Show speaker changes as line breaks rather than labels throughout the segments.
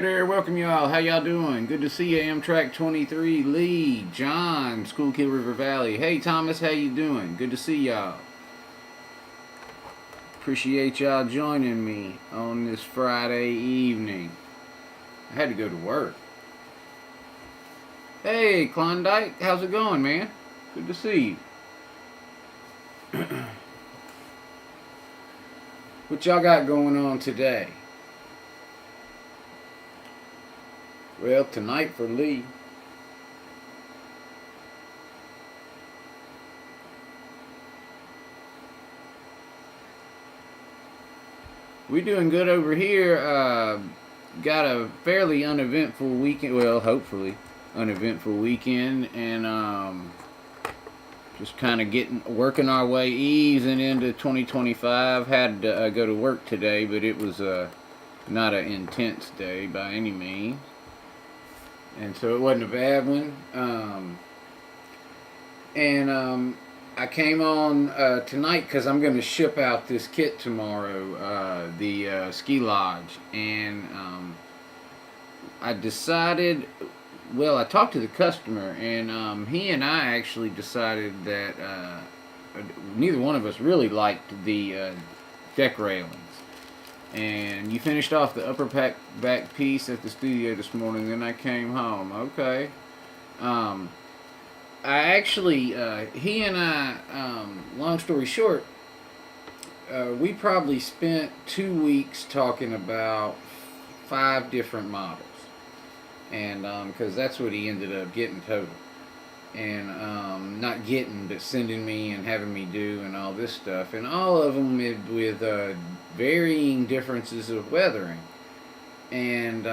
There, welcome y'all. How y'all doing? Good to see you, Amtrak 23, Lee, John, Schuylkill River Valley. Hey Thomas, how you doing? Good to see y'all. Appreciate y'all joining me on this Friday evening. I had to go to work. Hey Klondike, how's it going, man? Good to see you. What y'all got going on today? Well, tonight for Lee. We doing good over here. Got a fairly uneventful weekend. Well, hopefully uneventful weekend, and just kind of working our way, easing into 2025. Had to go to work today, but it was not an intense day by any means. And so it wasn't a bad one. I came on tonight because I'm going to ship out this kit tomorrow, the ski lodge. And I decided, well, I talked to the customer, and he and I actually decided that neither one of us really liked the deck railings. And you finished off the upper back piece at the studio this morning, then I came home. Okay. I actually, he and I, long story short, we probably spent 2 weeks talking about 5 different models. And, because that's what he ended up getting total. And not getting, but sending me and having me do and all this stuff, and all of them with varying differences of weathering. And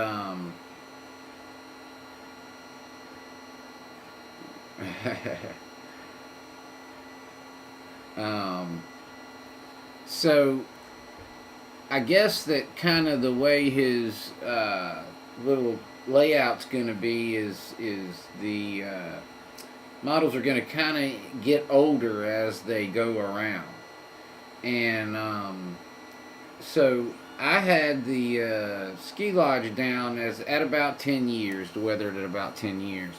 so I guess that kind of the way his little layout's going to be is the models are going to kind of get older as they go around. And so I had the ski lodge down as at about 10 years, the weather at about 10 years.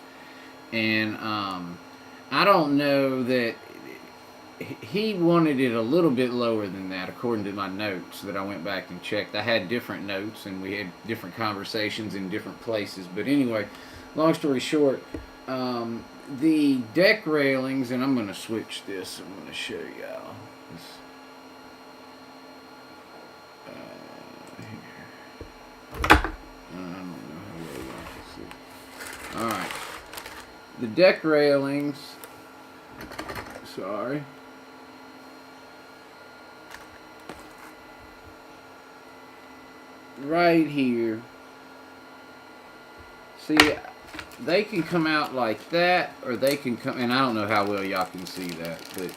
And I don't know that he wanted it a little bit lower than that, according to my notes that I went back and checked. I had different notes, and we had different conversations in different places. But anyway, long story short, the deck railings, and I'm going to switch this. I'm going to show y'all. I don't know how well y'all can see. Alright. The deck railings, sorry. Right here. See, they can come out like that, or they can come, and I don't know how well y'all can see that, but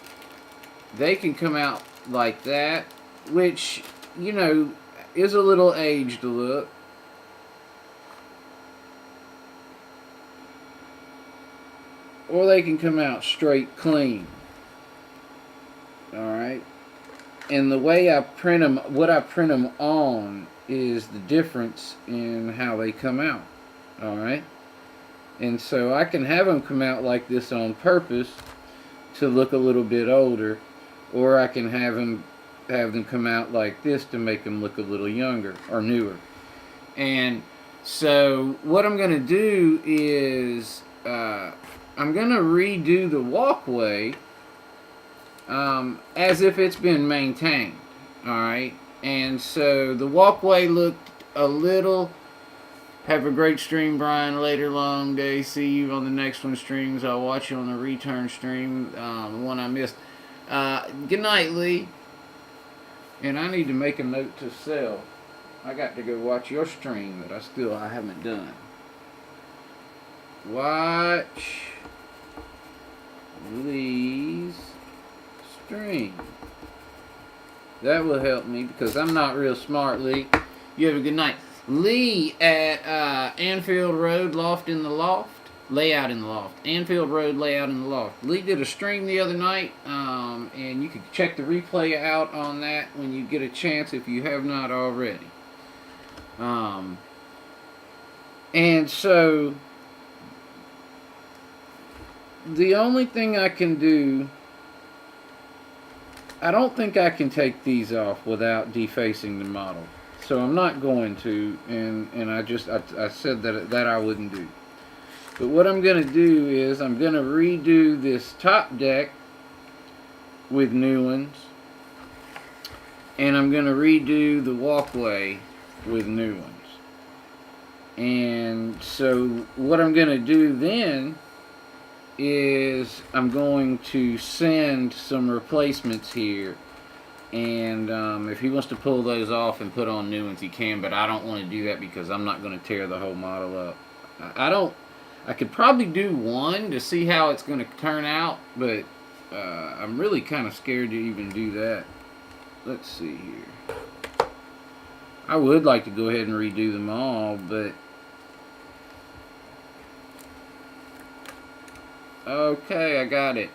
they can come out like that, which, you know, is a little aged look. Or they can come out straight clean. Alright. And the way I print them, what I print them on is the difference in how they come out. Alright. And so I can have them come out like this on purpose to look a little bit older, or I can have them come out like this to make them look a little younger or newer. And so what I'm going to do is I'm going to redo the walkway as if it's been maintained. Alright. And so the walkway looked a little... Have a great stream, Brian. Later, long day. See you on the next one streams. I'll watch you on the return stream, the one I missed. Good night, Lee. And I need to make a note to sell. I got to go watch your stream that I haven't done. Watch Lee's stream. That will help me because I'm not real smart, Lee. You have a good night. Lee at Anfield Road, Layout in the Loft. Anfield Road, Layout in the Loft. Lee did a stream the other night, and you can check the replay out on that when you get a chance if you have not already. And so the only thing I can do, I don't think I can take these off without defacing the model. So I'm not going to, and I said that I wouldn't do. But what I'm going to do is I'm going to redo this top deck with new ones, and I'm going to redo the walkway with new ones. And so what I'm going to do then is I'm going to send some replacements here, and if he wants to pull those off and put on new ones, he can, but I don't want to do that because I'm not going to tear the whole model up. I could probably do one to see how it's going to turn out, but I'm really kind of scared to even do that. Let's see here. I would like to go ahead and redo them all, but okay, I got it.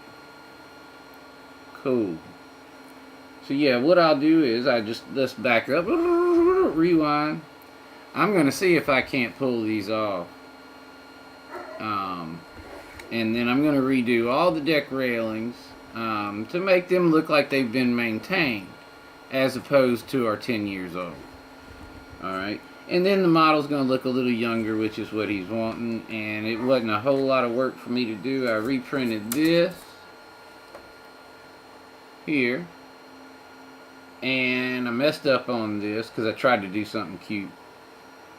Cool. So yeah, what I'll do is let's back up, rewind. I'm going to see if I can't pull these off. And then I'm going to redo all the deck railings to make them look like they've been maintained, as opposed to are 10 years old. Alright, and then the model's going to look a little younger, which is what he's wanting, and it wasn't a whole lot of work for me to do. I reprinted this here, and I messed up on this because I tried to do something cute.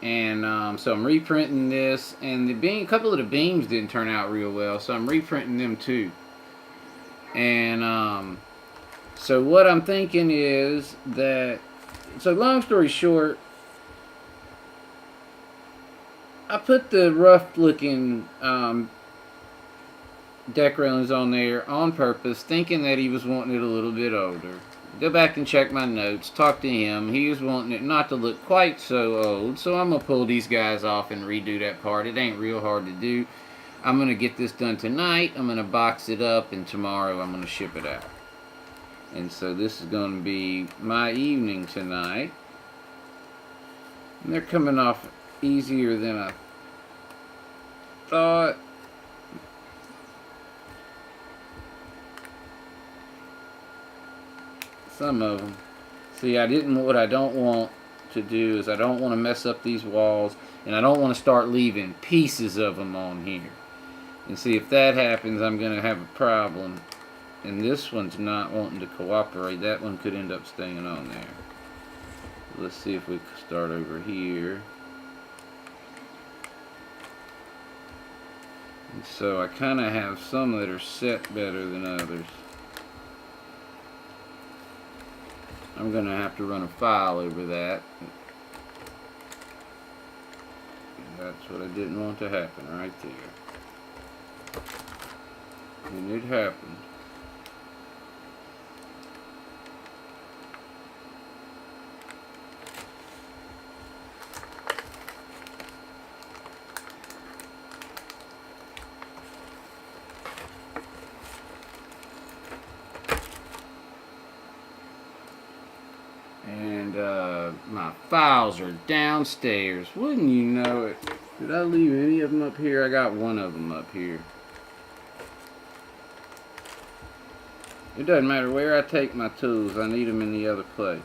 And so I'm reprinting this, and a couple of the beams didn't turn out real well, so I'm reprinting them too. And so what I'm thinking is that, so long story short, I put the rough looking deck railings on there on purpose, thinking that he was wanting it a little bit older. Go back and check my notes, talk to him. He was wanting it not to look quite so old, so I'm going to pull these guys off and redo that part. It ain't real hard to do. I'm going to get this done tonight. I'm going to box it up, and tomorrow I'm going to ship it out. And so this is going to be my evening tonight. And they're coming off easier than I thought. Some of them. See, what I don't want to do is I don't want to mess up these walls, and I don't want to start leaving pieces of them on here. And see, if that happens, I'm going to have a problem. And this one's not wanting to cooperate. That one could end up staying on there. Let's see if we can start over here. And so I kind of have some that are set better than others. I'm going to have to run a file over that. That's what I didn't want to happen right there. And it happened. And my files are downstairs. Wouldn't you know it? Did I leave any of them up here? I got one of them up here. It doesn't matter where I take my tools. I need them in the other place.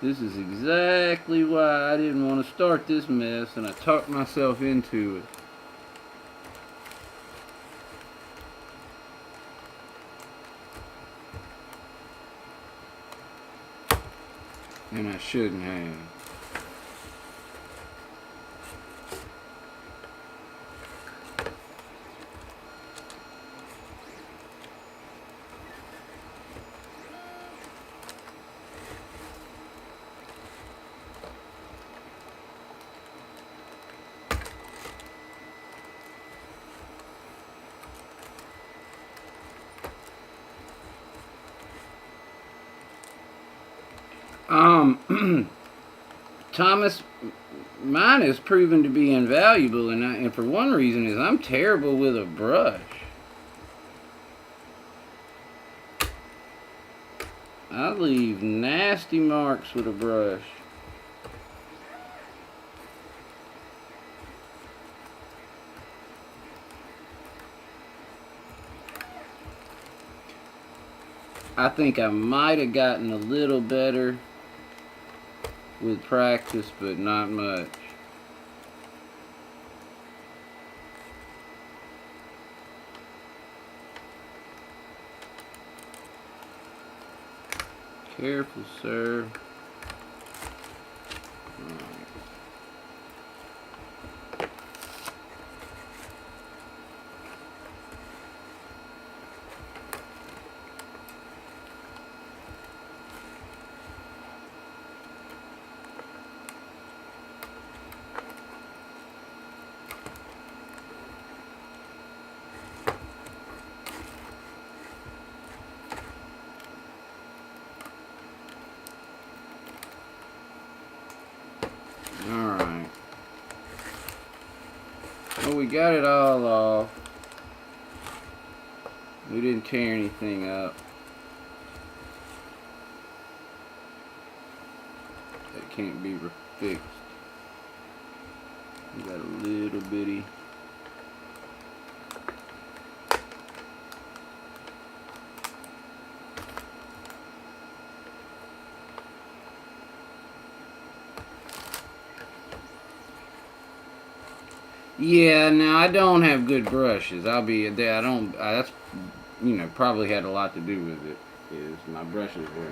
This is exactly why I didn't want to start this mess, and I talked myself into it. And I shouldn't have. Thomas, mine has proven to be invaluable, and for one reason is I'm terrible with a brush. I leave nasty marks with a brush. I think I might have gotten a little better with practice, but not much. Careful, sir. Alright. Well, we got it all off. We didn't tear anything up. That can't be fixed. We got a little bitty. Yeah, now I don't have good brushes. I'll be there. That's, you know, probably had a lot to do with it. Is my brushes were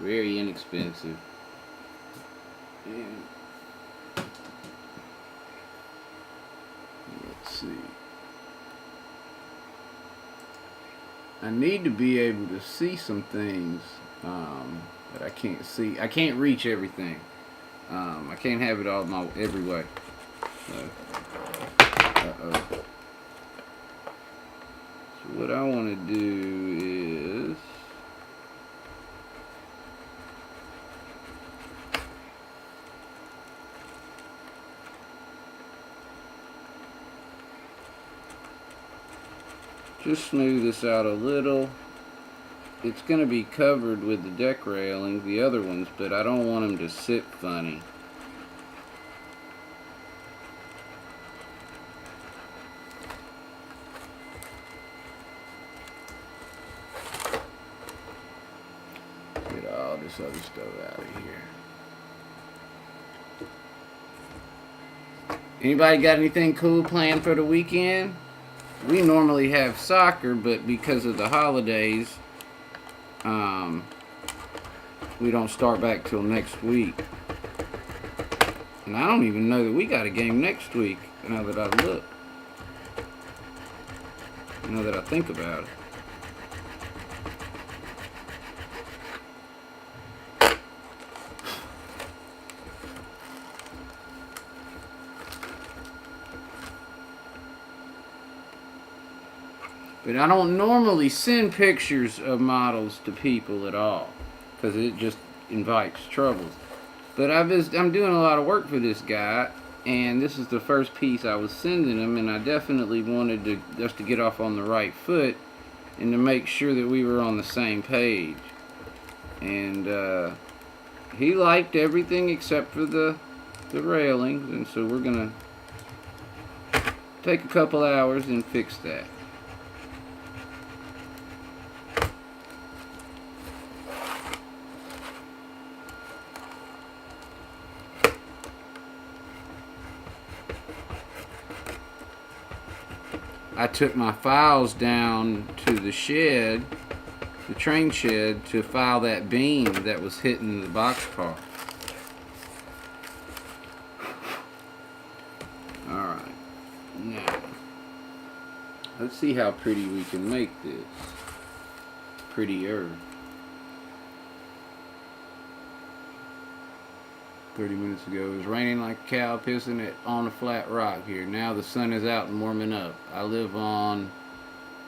very inexpensive. And let's see. I need to be able to see some things that I can't see. I can't reach everything. I can't have it all every way. So, so what I want to do is just smooth this out a little. It's going to be covered with the deck railing, the other ones, but I don't want them to sit funny. Get all this other stuff out of here. Anybody got anything cool planned for the weekend? We normally have soccer, but because of the holidays, we don't start back till next week. And I don't even know that we got a game next week, now that I look. Now that I think about it. But I don't normally send pictures of models to people at all, because it just invites troubles. But I'm doing a lot of work for this guy, and this is the first piece I was sending him, and I definitely wanted just to get off on the right foot and to make sure that we were on the same page. And he liked everything except for the railings, and so we're gonna take a couple hours and fix that. I took my files down to the shed, the train shed, to file that beam that was hitting the boxcar. Alright, now, let's see how pretty we can make this. Prettier. 30 minutes ago, it was raining like a cow pissing it on a flat rock here. Now the sun is out and warming up. I live on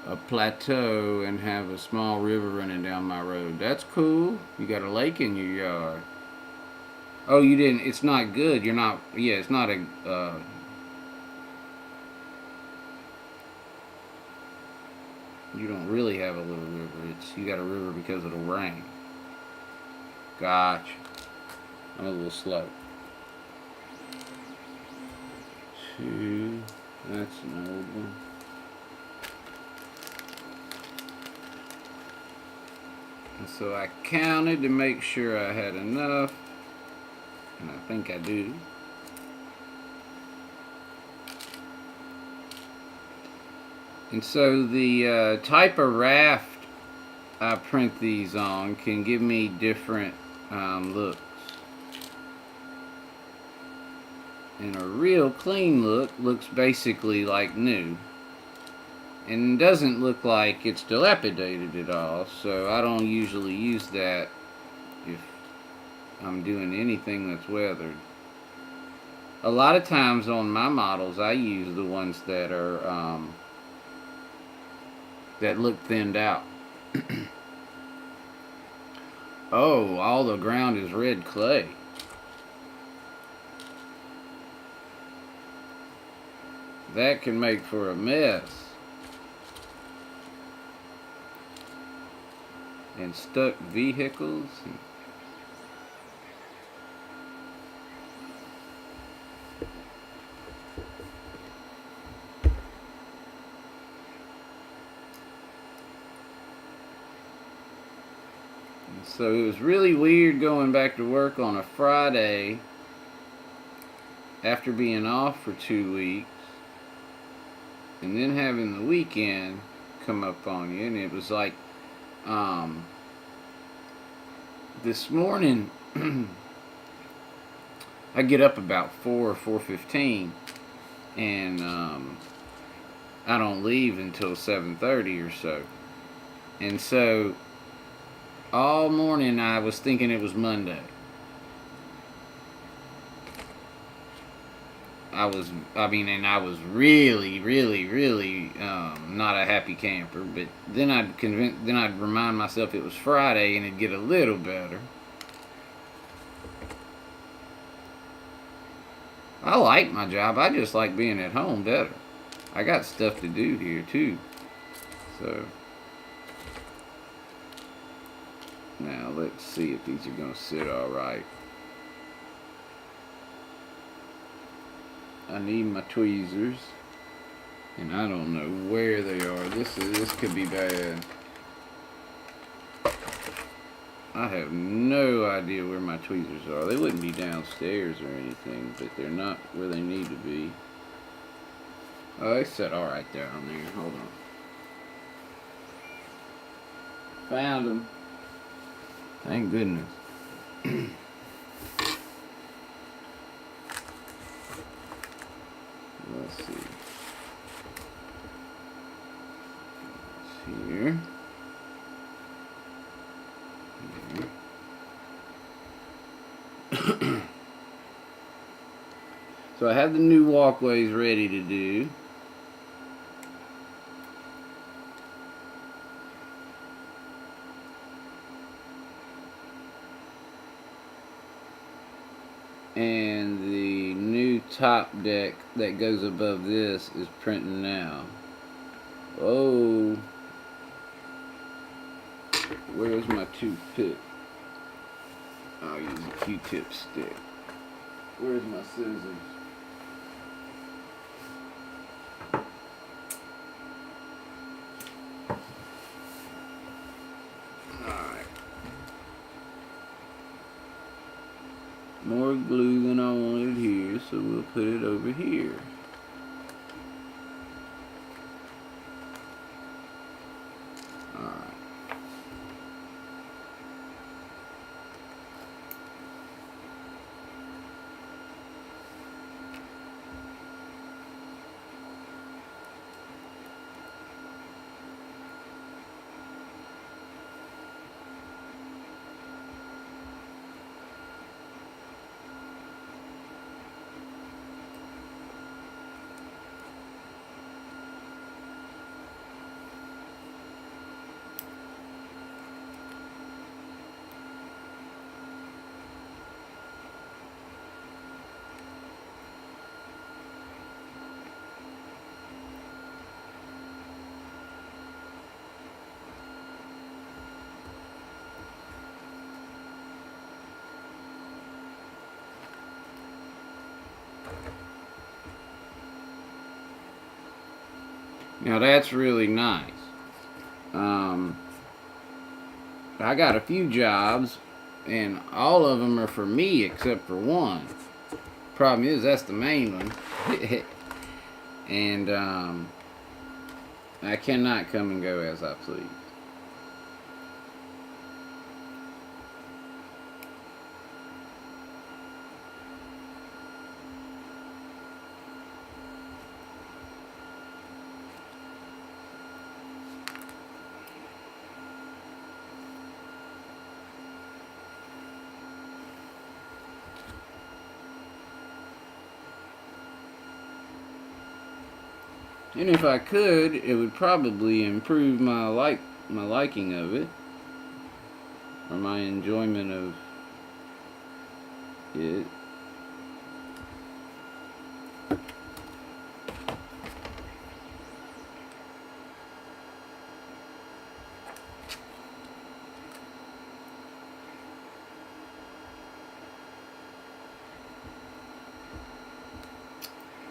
a plateau and have a small river running down my road. That's cool. You got a lake in your yard. Oh, you didn't. It's not good. You're not. Yeah, it's not a. You don't really have a little river. You got a river because of the rain. Gotcha. I'm a little slow. 2. That's an old one. And so I counted to make sure I had enough. And I think I do. And so the type of raft I print these on can give me different looks. And a real clean look looks basically like new. And doesn't look like it's dilapidated at all. So I don't usually use that if I'm doing anything that's weathered. A lot of times on my models I use the ones that are that look thinned out. Oh, all the ground is red clay. That can make for a mess. And stuck vehicles. So it was really weird going back to work on a Friday after being off for 2 weeks and then having the weekend come up on you. And it was like this morning I get up about 4 or 4:15 and I don't leave until 7:30 or so. And so all morning I was thinking it was Monday. I was really not a happy camper. But then I'd remind myself it was Friday and it'd get a little better. I like my job. I just like being at home better. I got stuff to do here too. So now let's see if these are going to sit all right. I need my tweezers, and I don't know where they are. This could be bad. I have no idea where my tweezers are. They wouldn't be downstairs or anything, but they're not where they need to be. Oh, they sit all right down there. Hold on. Found them. Thank goodness. Let's see. It's here. So I have the new walkways ready to do. And the new top deck that goes above this is printing now. Oh, where's my toothpick? I'll use a Q-tip stick. Where's my scissors? Alright. More glue than I wanted here, so we'll put it over here. Alright. Now that's really nice. I got a few jobs, and all of them are for me except for one. Problem is, that's the main one. And I cannot come and go as I please. And if I could, it would probably improve my liking of it, or my enjoyment of it.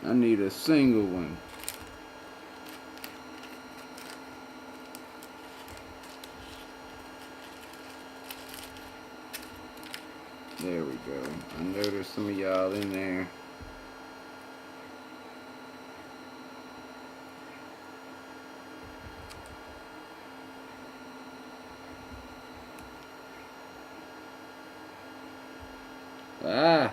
I need a single one. There we go. I know there's some of y'all in there. Ah!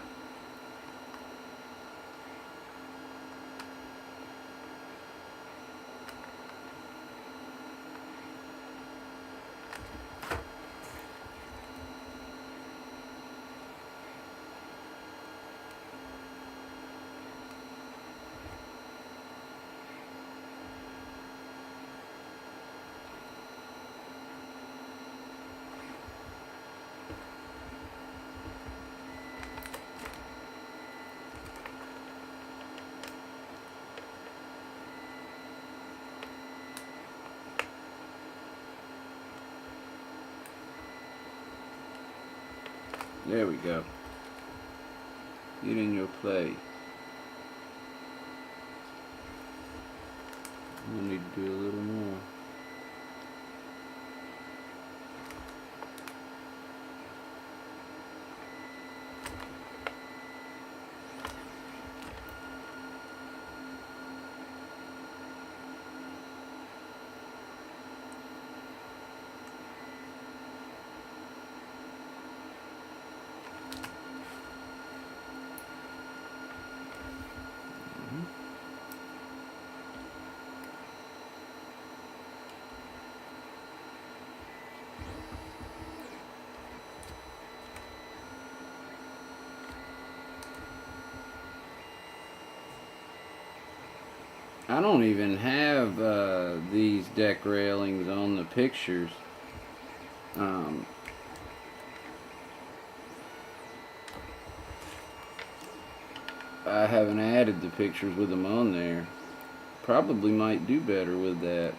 There we go. Get in your place. I need to do a little more. I don't even have these deck railings on the pictures. I haven't added the pictures with them on there. Probably might do better with that.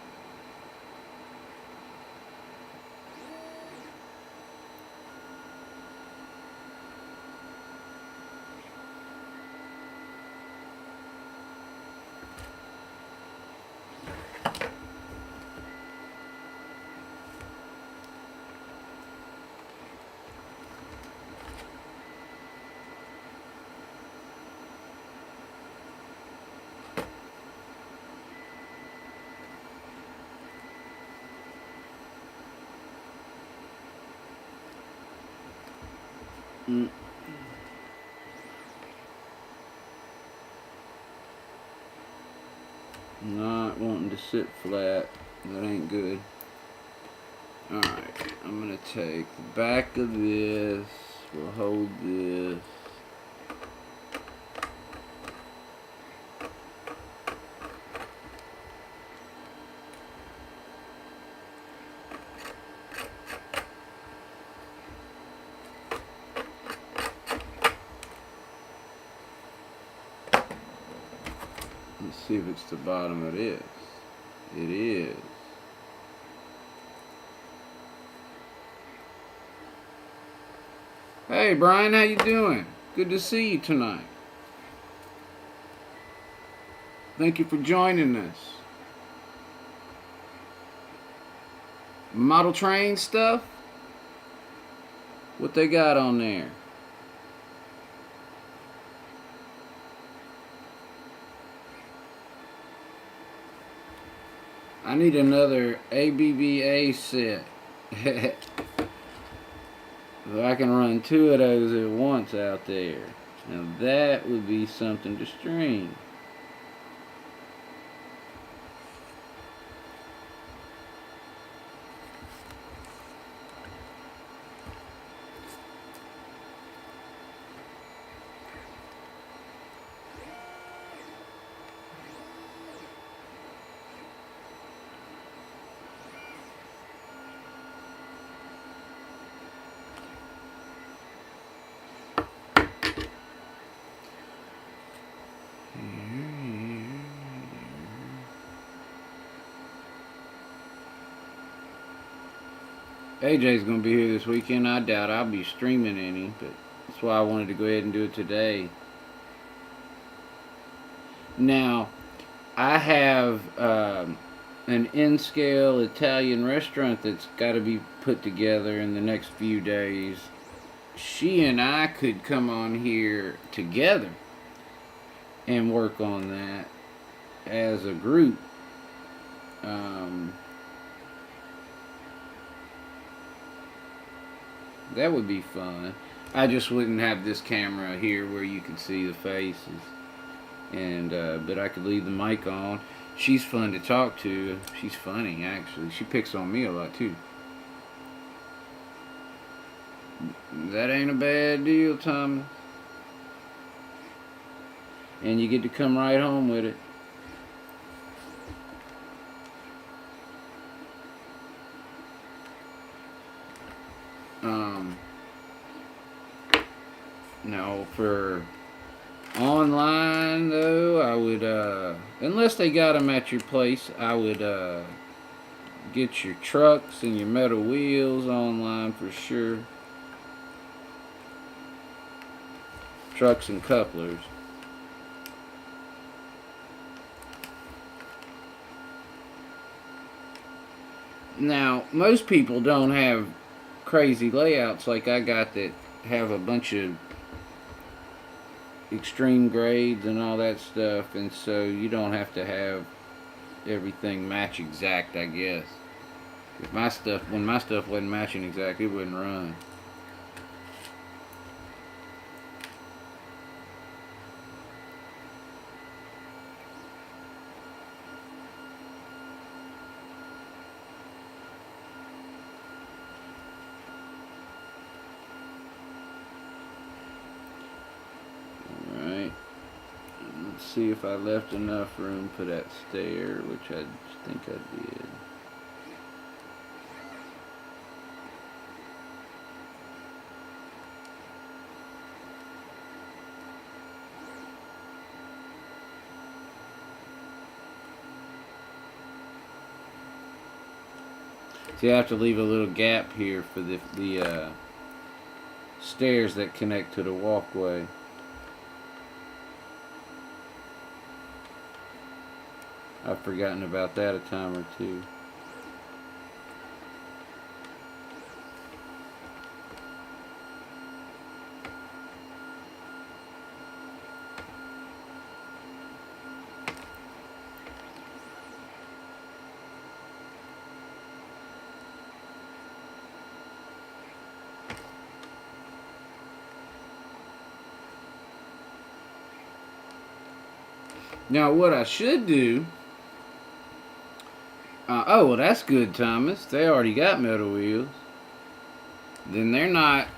Not wanting to sit flat. That ain't good. Alright, I'm going to take the back of this. We'll hold this. Let's see if it's the bottom of this. It is. Hey Brian, how you doing? Good to see you tonight. Thank you for joining us. model train stuff. What they got on there? I need another ABBA set. So I can run 2 of those at once out there. Now that would be something to stream. AJ's gonna be here this weekend. I doubt I'll be streaming any, but that's why I wanted to go ahead and do it today. Now, I have an in-scale Italian restaurant that's got to be put together in the next few days. She and I could come on here together and work on that as a group. That would be fun. I just wouldn't have this camera here where you can see the faces, and but I could leave the mic on. She's fun to talk to. She's funny, actually. She picks on me a lot too. That ain't a bad deal, Thomas. And you get to come right home with it. Now for online though, I would unless they got them at your place, I would get your trucks and your metal wheels online for sure. Trucks and couplers. Now, most people don't have crazy layouts like I got that have a bunch of extreme grades and all that stuff, and so you don't have to have everything match exact, I guess. If when my stuff wasn't matching exact, it wouldn't run. See if I left enough room for that stair, which I think I did. See, I have to leave a little gap here for the stairs that connect to the walkway. I've forgotten about that a time or two. Now what I should do, oh well, that's good, Thomas. They already got metal wheels. Then they're not.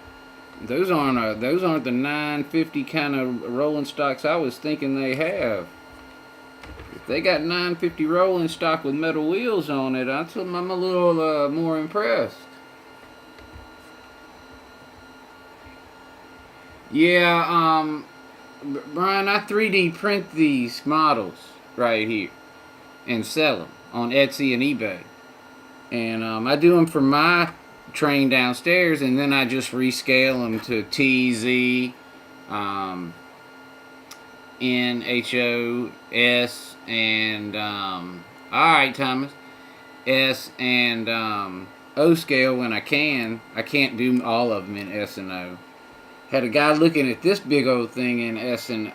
Those aren't the 950 kind of rolling stocks I was thinking they have. If they got 950 rolling stock with metal wheels on it, I'm a little more impressed. Yeah, Brian, I 3D print these models right here and sell them on Etsy and eBay. And I do them for my train downstairs, and then I just rescale them to T, Z, N, H, O, S, and, alright, Thomas, S, and, O scale when I can. I can't do all of them in S and O. Had a guy looking at this big old thing in S and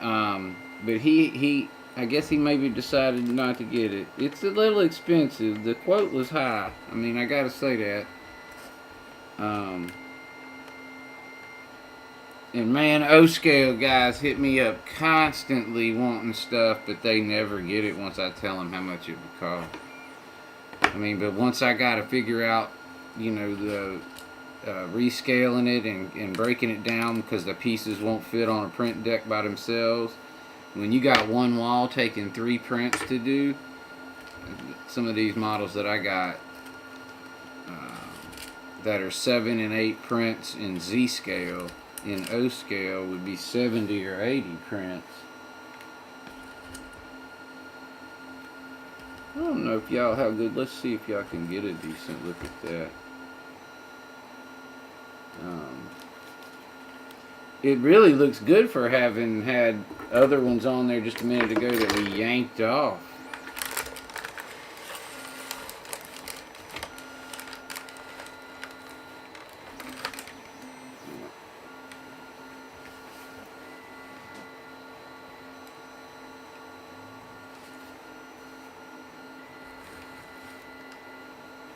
but he I guess he maybe decided not to get it. It's a little expensive. The quote was high. I mean, I gotta say that. And man, O scale guys hit me up constantly wanting stuff, but they never get it once I tell them how much it would cost. I mean, but once I got to figure out, you know, the rescaling it and breaking it down because the pieces won't fit on a print deck by themselves. When you got one wall taking 3 prints to do, some of these models that I got that are 7 and 8 prints in Z scale, in O scale would be 70 or 80 prints. I don't know if y'all have good. Let's see if y'all can get a decent look at that. It really looks good for having had other ones on there just a minute ago that we yanked off.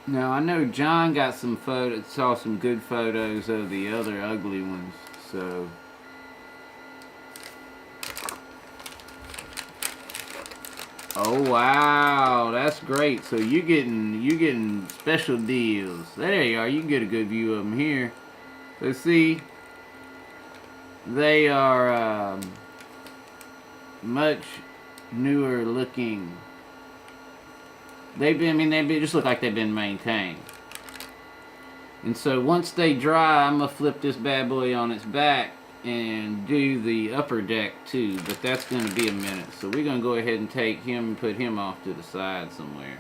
Now I know John got some photos, saw some good photos of the other ugly ones, so. Oh wow, that's great. So you getting special deals. There you are. You can get a good view of them here. Let's see. They are much newer looking. They just look like they've been maintained. And so once they dry, I'm gonna flip this bad boy on its back and do the upper deck too, but that's gonna be a minute. So we're gonna go ahead and take him and put him off to the side somewhere.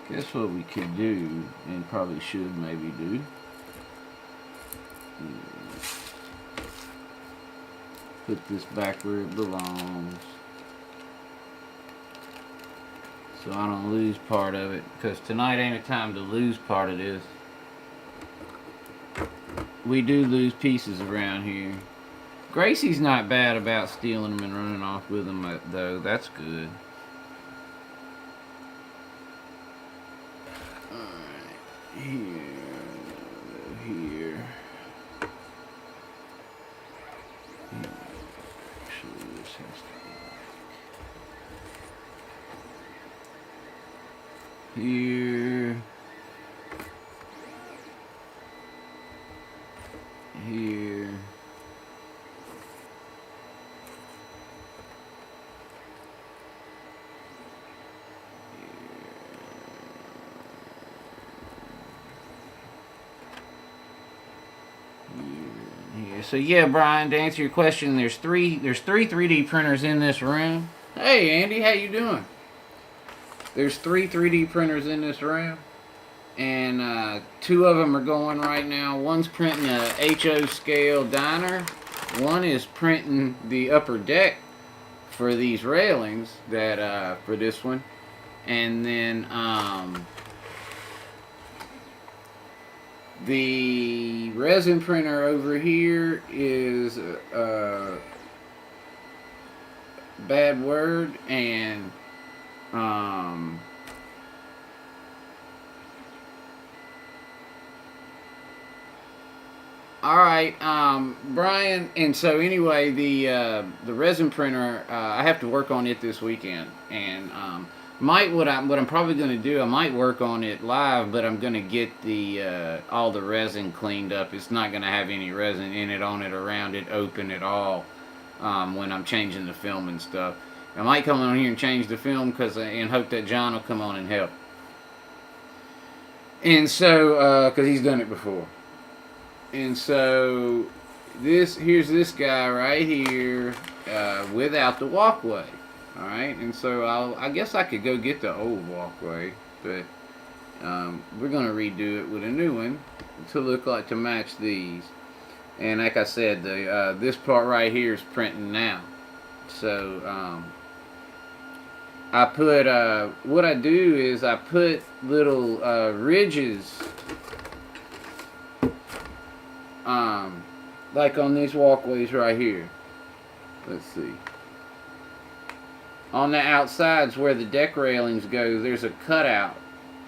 Guess what we could do, and probably should maybe do, put this back where it belongs, so I don't lose part of it, because tonight ain't a time to lose part of this. We do lose pieces around here. Gracie's not bad about stealing them and running off with them, though. That's good. Here. Actually, this has to be here. Here. So yeah, Brian, to answer your question, there's three 3D printers in this room. Hey Andy, how you doing? There's 3 3D printers in this room, and 2 of them are going right now. One's printing a HO scale diner. One is printing the upper deck for these railings that for this one, and then the resin printer over here is bad word, and alright, Brian, and so anyway, the resin printer, I have to work on it this weekend, and what I'm probably going to do, I might work on it live, but I'm going to get the all the resin cleaned up. It's not going to have any resin in it, on it, around it, open at all when I'm changing the film and stuff. I might come on here and change the film and hope that John will come on and help. And so, because he's done it before. And so, here's this guy right here without the walkway. All right, and so I guess I could go get the old walkway, but we're gonna redo it with a new one to look like to match these. And like I said, the this part right here is printing now. So I put what I do is I put little ridges like on these walkways right here. Let's see. On the outsides where the deck railings go, there's a cutout,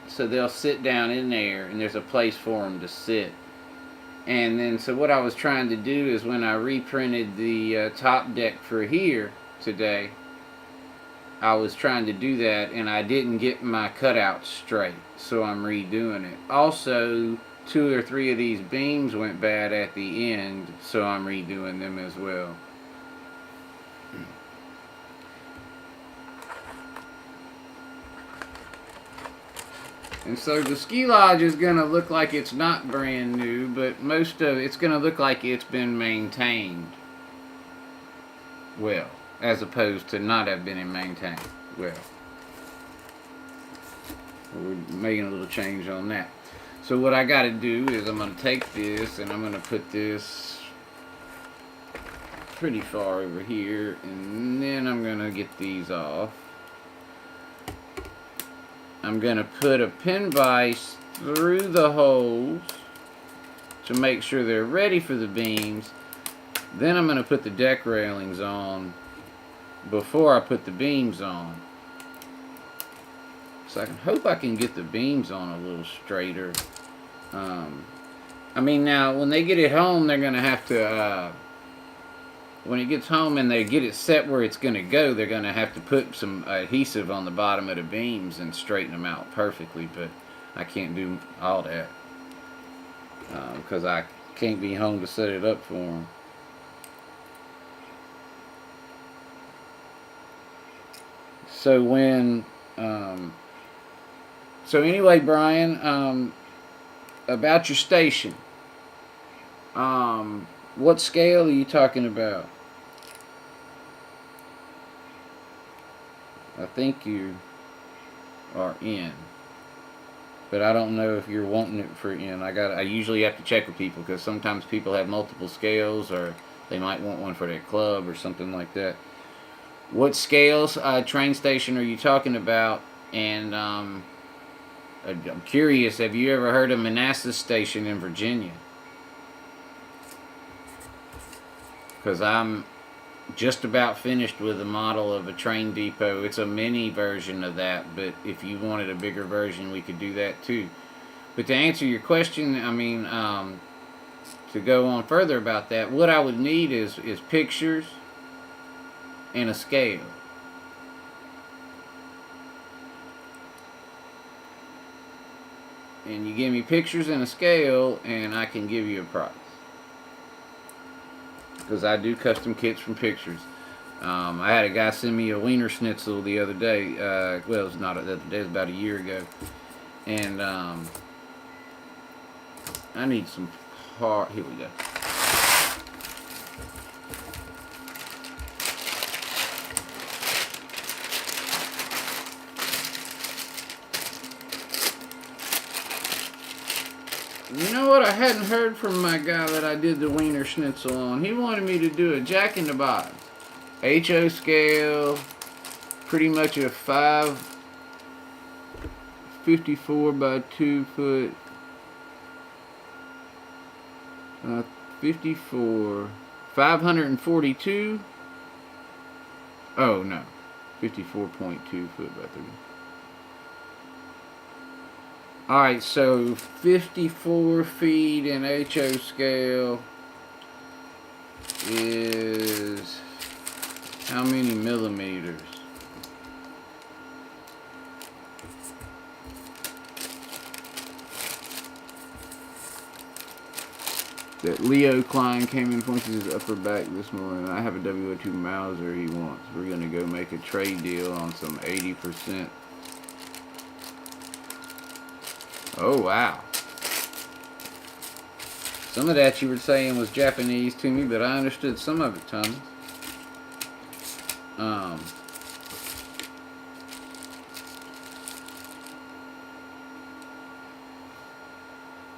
so they'll sit down in there, and there's a place for them to sit. And then, so what I was trying to do is when I reprinted the top deck for here today, I was trying to do that, and I didn't get my cutout straight, so I'm redoing it. Also, 2 or 3 of these beams went bad at the end, so I'm redoing them as well. And so the ski lodge is going to look like it's not brand new, but most of it's going to look like it's been maintained well, as opposed to not have been maintained well. We're making a little change on that. So what I got to do is I'm going to take this and I'm going to put this pretty far over here, and then I'm going to get these off. I'm going to put a pin vise through the holes to make sure they're ready for the beams. Then I'm going to put the deck railings on before I put the beams on. So I hope I can get the beams on a little straighter. I mean, now when they get it home, they're going to have to, when it gets home and they get it set where it's going to go, they're going to have to put some adhesive on the bottom of the beams and straighten them out perfectly, but I can't do all that because I can't be home to set it up for them. So when, so anyway, Brian, about your station, what scale are you talking about? I think you are in, but I don't know if you're wanting it for in. I usually have to check with people because sometimes people have multiple scales, or they might want one for their club or something like that. What scales, train station are you talking about? And I'm curious, have you ever heard of Manassas Station in Virginia? Because I'm just about finished with a model of a train depot. It's a mini version of that, but if you wanted a bigger version, we could do that too. But to answer your question, I mean, to go on further about that, what I would need is pictures and a scale. And you give me pictures and a scale, and I can give you a price. Because I do custom kits from pictures. I had a guy send me a wiener schnitzel the other day. Well, it's not the other day, it was about a year ago. And I need some part. Here we go. You know what? I hadn't heard from my guy that I did the wiener schnitzel on. He wanted me to do a Jack in the Box. HO scale, pretty much a 554 by 2 foot, 54, 542. Oh no, 54.2 foot by 3. Alright, so 54 feet in HO scale is how many millimeters? That Leo Klein came in pointing his upper back this morning. I have a W02 Mauser he wants. We're going to go make a trade deal on some 80%. Oh, wow. Some of that you were saying was Japanese to me, but I understood some of it, Thomas. Um,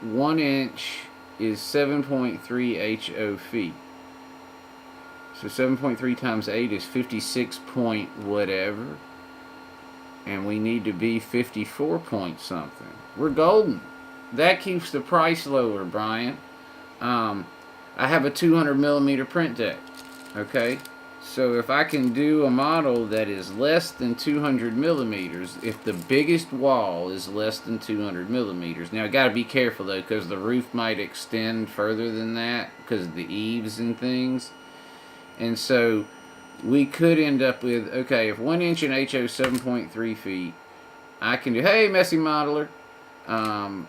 1 inch is 7.3 HO feet. So 7.3 times 8 is 56 point whatever. And we need to be 54 point something. We're golden. That keeps the price lower, Brian. I have a 200 millimeter print deck. Okay? So if I can do a model that is less than 200 millimeters, if the biggest wall is less than 200 millimeters. Now I got to be careful though, because the roof might extend further than that because of the eaves and things. And so we could end up with, okay, if 1 inch in HO 7.3 feet, I can do, hey, messy modeler, 1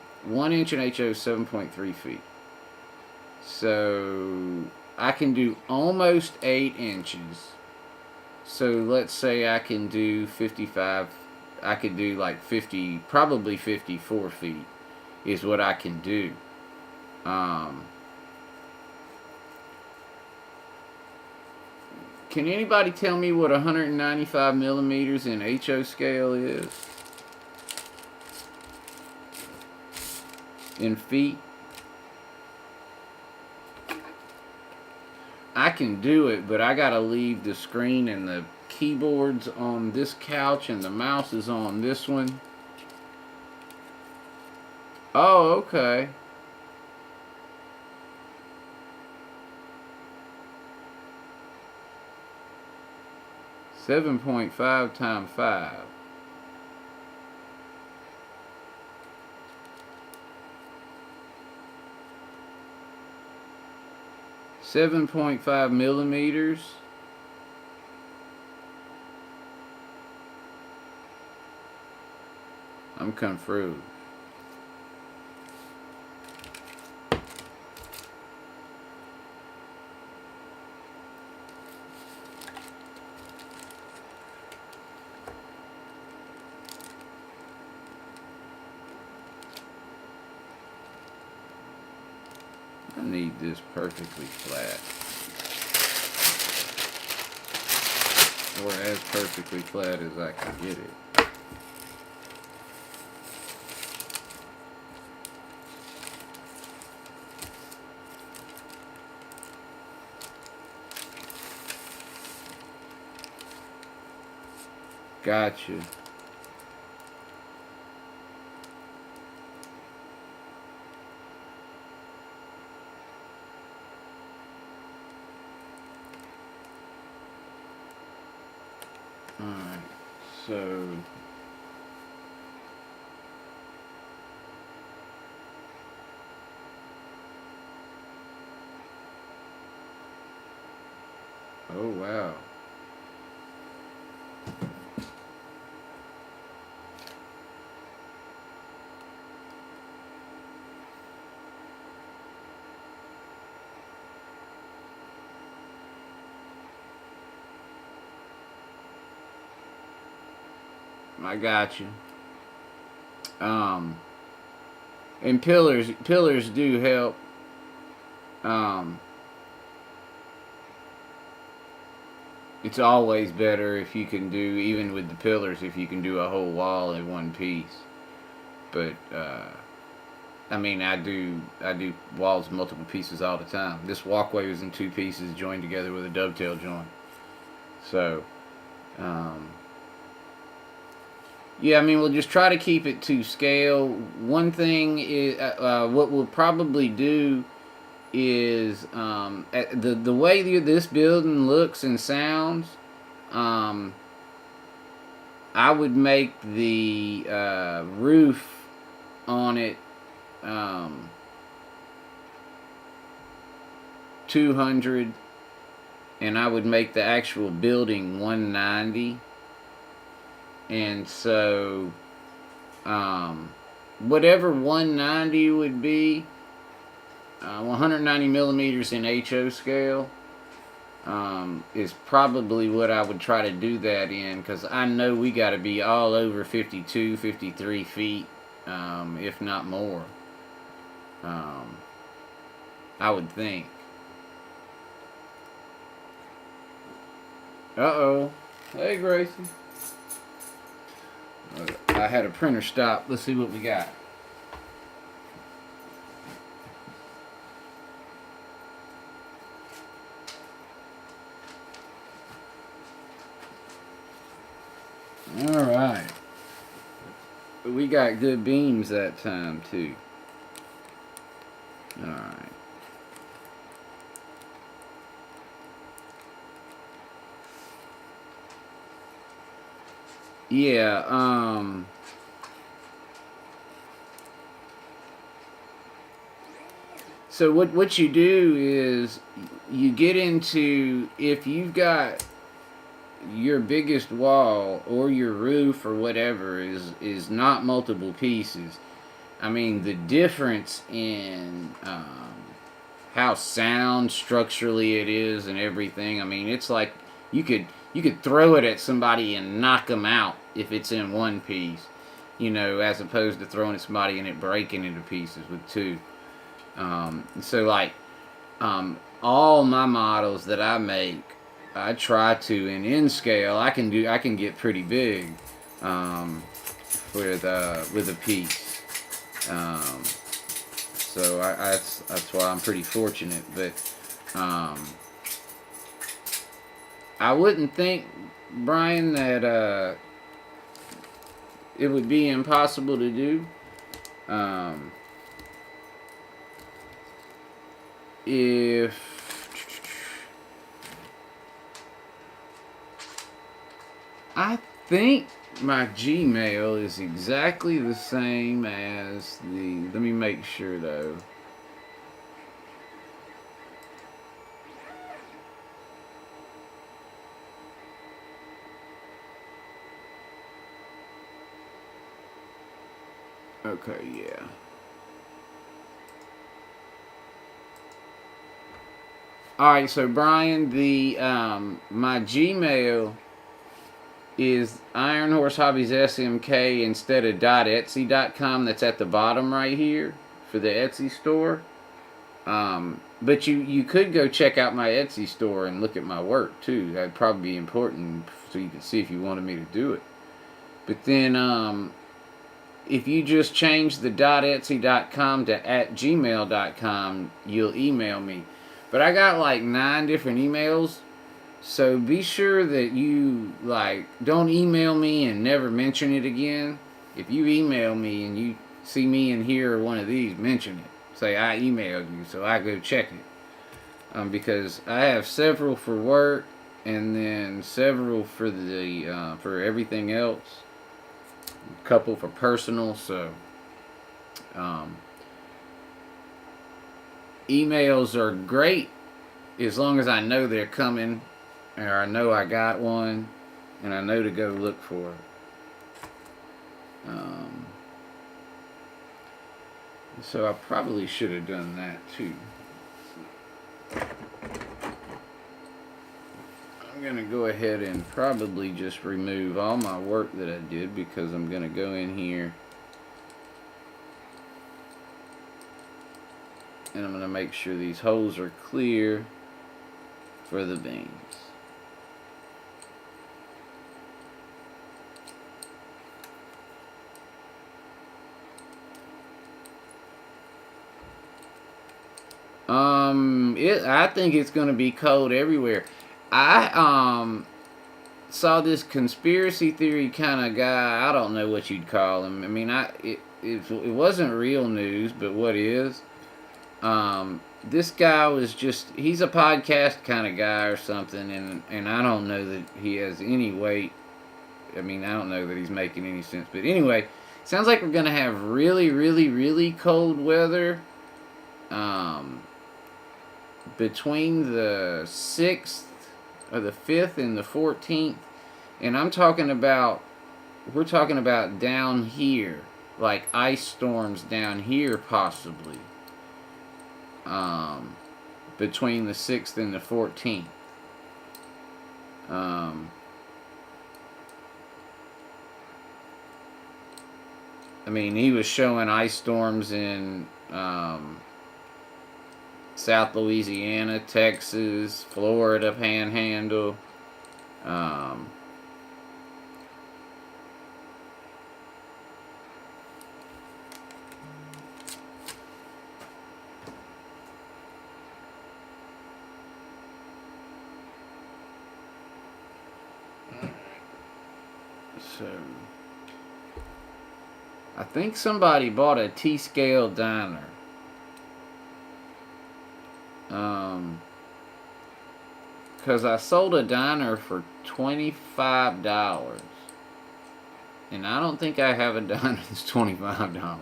inch in HO 7.3 feet. So I can do almost 8 inches. So let's say I can do 55, I could do like 50, probably 54 feet is what I can do. Can anybody tell me what 195 millimeters in HO scale is? In feet? I can do it, but I gotta leave the screen and the keyboards on this couch and the mouse is on this one. Oh, okay. .5 times 5. .5 millimeters. I'm confused. I need this perfectly flat. Or as perfectly flat as I can get it. Gotcha. Alright, so oh wow. I got you. And pillars do help. It's always better if you can do, even with the pillars, if you can do a whole wall in one piece. But I mean, I do walls multiple pieces all the time. This walkway was in 2 pieces joined together with a dovetail joint. So. Yeah, I mean, we'll just try to keep it to scale. One thing is, what we'll probably do is, the way this building looks and sounds, I would make the roof on it 200, and I would make the actual building 190. And so, whatever 190 would be, 190 millimeters in HO scale, is probably what I would try to do that in, because I know we got to be all over 52, 53 feet, if not more. I would think. Uh-oh. Hey, Gracie. I had a printer stop. Let's see what we got. All right. We got good beams that time, too. All right. Yeah, so what you do is you get into, if you've got your biggest wall or your roof or whatever is not multiple pieces. I mean, the difference in how sound structurally it is and everything. I mean, it's like you could throw it at somebody and knock them out if it's in one piece, as opposed to throwing at somebody and it breaking into pieces with two. So like all my models that I make, I try to, and in scale I can get pretty big with a piece. So that's why I'm pretty fortunate. But I wouldn't think, Brian, that it would be impossible to do. If I think my Gmail is exactly the same as the. Let me make sure though. Okay, yeah. All right, so Brian, the my Gmail is Iron Horse Hobbies SMK instead of .etsy.com. That's at the bottom right here for the Etsy store. But you could go check out my Etsy store and look at my work too. That'd probably be important so you could see if you wanted me to do it. But then if you just change the .etsy.com to @gmail.com, you'll email me. But I got like 9 different emails. So be sure that you don't email me and never mention it again. If you email me and you see me in here or one of these, mention it. Say I emailed you, so I go check it. Because I have several for work and then several for the for everything else. A couple for personal. So emails are great as long as I know they're coming. Or I know I got one, and I know to go look for it. So I probably should have done that too. I'm going to go ahead and probably just remove all my work that I did, because I'm going to go in here and I'm going to make sure these holes are clear for the beams. I think it's gonna be cold everywhere. I saw this conspiracy theory kind of guy. I don't know what you'd call him. I mean, it wasn't real news, but what is? This guy was he's a podcast kind of guy or something, and I don't know that he has any weight. I mean, I don't know that he's making any sense. But anyway, sounds like we're gonna have really, really, really cold weather. Between the 6th or the 5th and the 14th, and we're talking about down here, like ice storms down here possibly, between the 6th and the 14th. I mean, he was showing ice storms in South Louisiana, Texas, Florida Panhandle. Um, so I think somebody bought a T-scale diner. Because I sold a diner for $25. And I don't think I have a diner that's $25.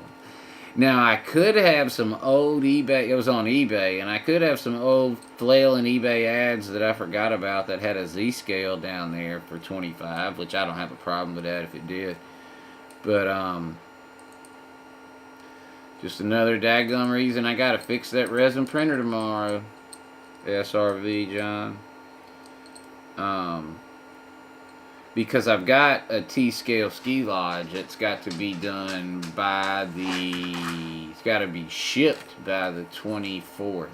Now, I could have some old eBay, it was on eBay, and I could have some old flailing eBay ads that I forgot about that had a Z-scale down there for $25, which I don't have a problem with that if it did. But, just another daggum reason I gotta fix that resin printer tomorrow. SRV, John. Because I've got a T-scale ski lodge that's got to be done by it's got to be shipped by the 24th.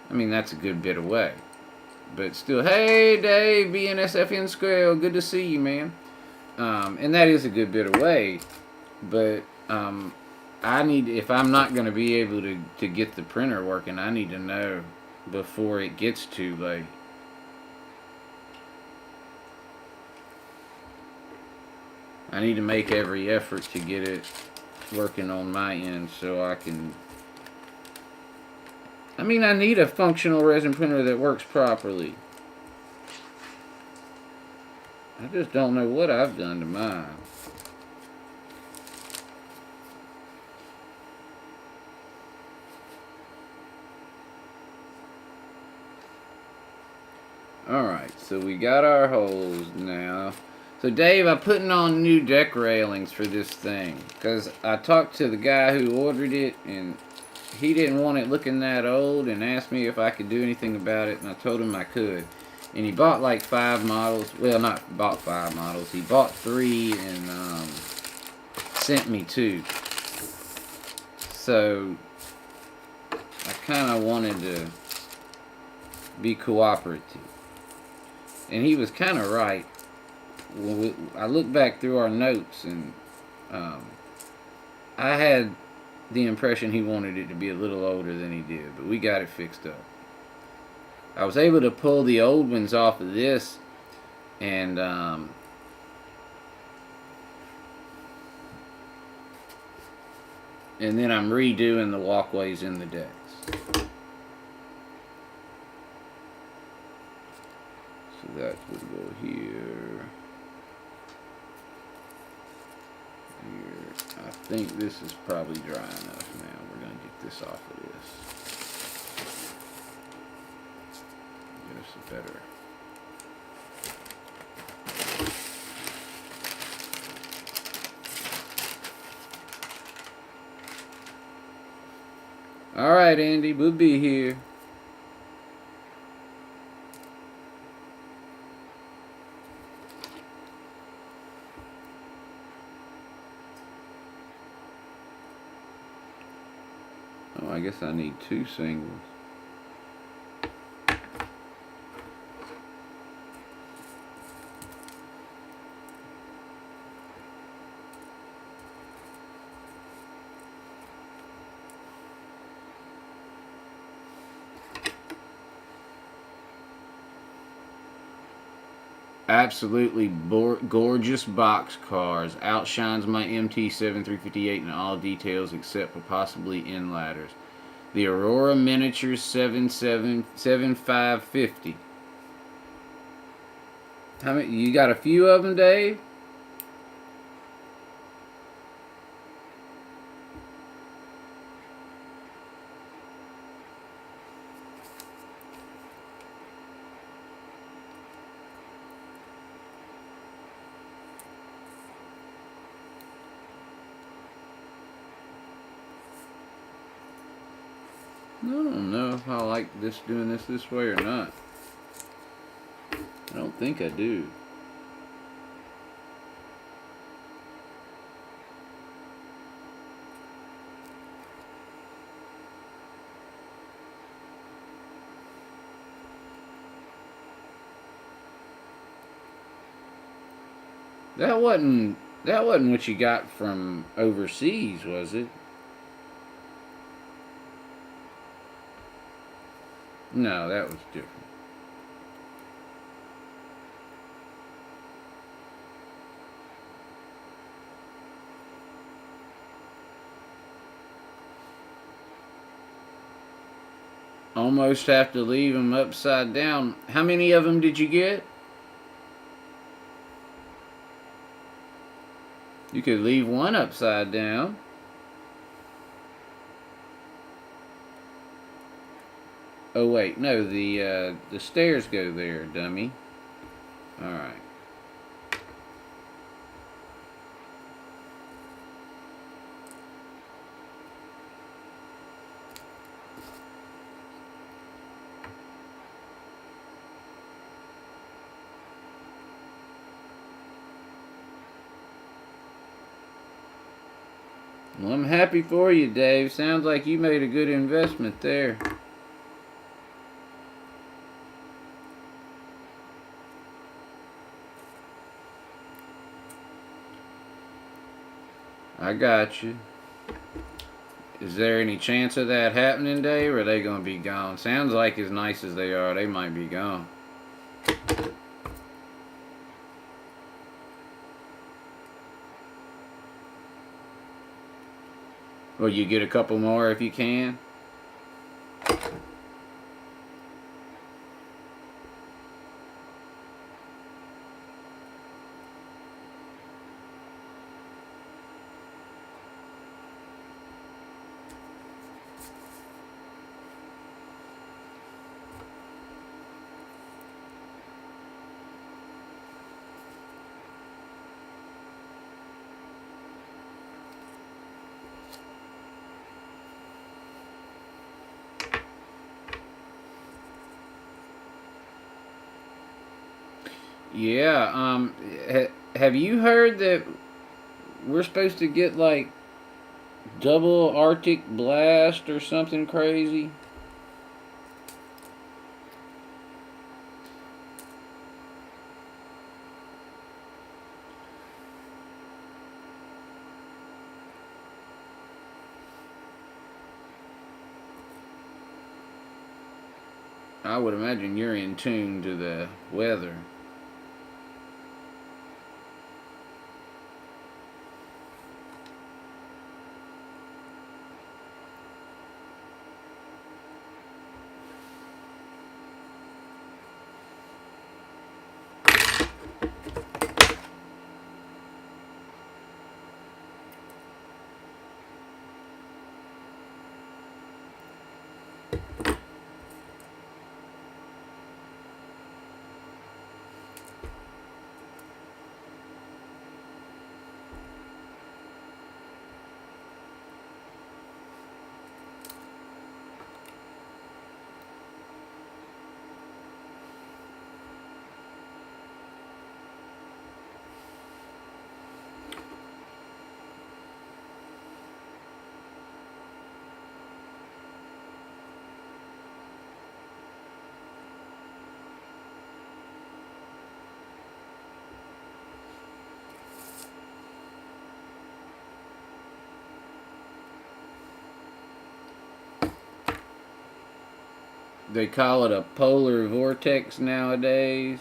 I mean, that's a good bit away. But still, hey, Dave, BNSFN Square, good to see you, man. And that is a good bit away. But, if I'm not going to be able to get the printer working, I need to know before it gets too late. I need to make every effort to get it working on my end so I can... I mean, I need a functional resin printer that works properly. I just don't know what I've done to mine. Alright, so we got our holes now. So Dave, I'm putting on new deck railings for this thing. Because I talked to the guy who ordered it, and he didn't want it looking that old, and asked me if I could do anything about it, and I told him I could. And he bought like 5 models. Well, not bought 5 models. He bought 3 and sent me 2. So I kind of wanted to be cooperative. And he was kind of right. I look back through our notes, and I had the impression he wanted it to be a little older than he did, but we got it fixed up. I was able to pull the old ones off of this, and then I'm redoing the walkways in the decks. So that would go here. I think this is probably dry enough now. We're going to get this off of this. Get us a better. Alright, Andy, we'll be here. Oh, I guess I need 2 singles. Absolutely gorgeous box cars. Outshines my MT-7358 in all details except for possibly in ladders. The Aurora Miniatures 7550. How many? You got a few of them, Dave? I don't know if I like doing this way or not. I don't think I do. That wasn't what you got from overseas, was it? No, that was different. Almost have to leave them upside down. How many of them did you get? You could leave one upside down. Oh wait, no, the stairs go there, dummy. All right. Well, I'm happy for you, Dave. Sounds like you made a good investment there. I got you. Is there any chance of that happening, Dave, or are they going to be gone? Sounds like as nice as they are, they might be gone. Well, you get a couple more if you can. Yeah, have you heard that we're supposed to get like double Arctic blast or something crazy? I would imagine you're in tune to the weather. They call it a polar vortex nowadays.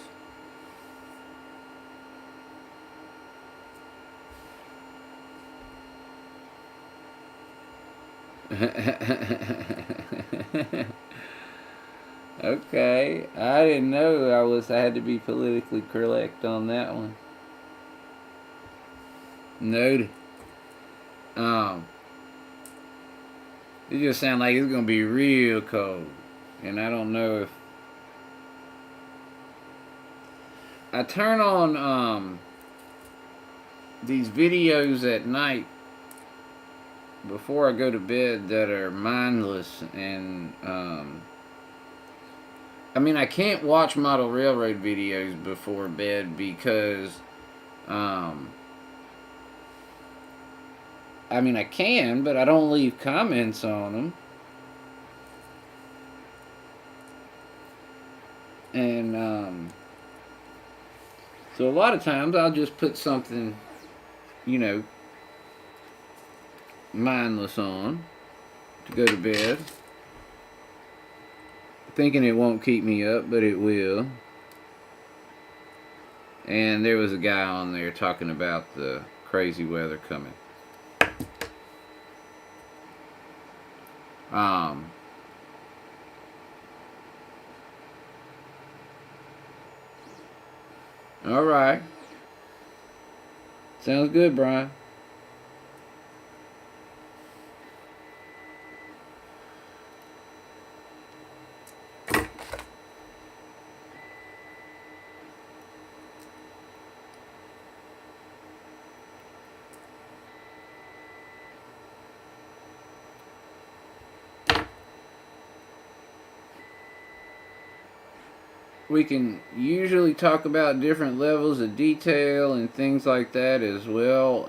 Okay, I didn't know I had to be politically correct on that one. Noted. Um, it just sounds like it's gonna be real cold, and I don't know if I turn on these videos at night before I go to bed that are mindless and I mean, I can't watch model railroad videos before bed because um, I mean, I can, but I don't leave comments on them. And So a lot of times I'll just put something, you know, mindless on to go to bed, thinking it won't keep me up, but it will. And there was a guy on there talking about the crazy weather coming. Um, all right. Sounds good, Brian. We can usually talk about different levels of detail and things like that as well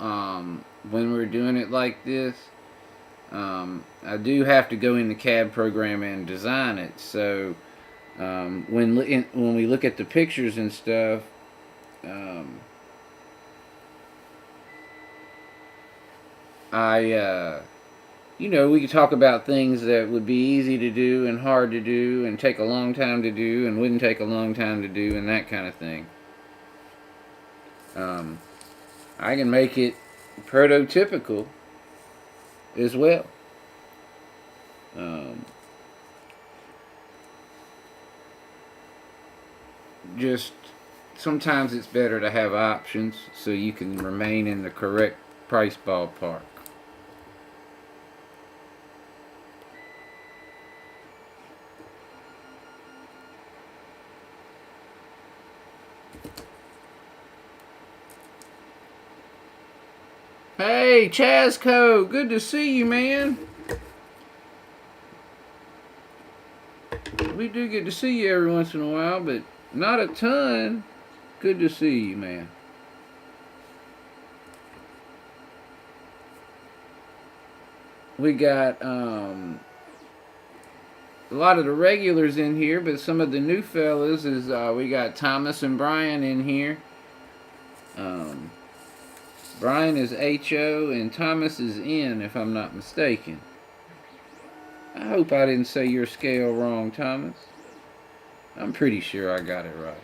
when we're doing it like this. I do have to go in the CAD program and design it, so when we look at the pictures and stuff, I you know, we could talk about things that would be easy to do and hard to do and take a long time to do and wouldn't take a long time to do and that kind of thing. I can make it prototypical as well. Just sometimes it's better to have options so you can remain in the correct price ballpark. Hey, Chasco, good to see you, man. We do get to see you every once in a while, but not a ton. Good to see you, man. We got a lot of the regulars in here, but some of the new fellas is we got Thomas and Brian in here. Brian is HO and Thomas is N, if I'm not mistaken. I hope I didn't say your scale wrong, Thomas. I'm pretty sure I got it right.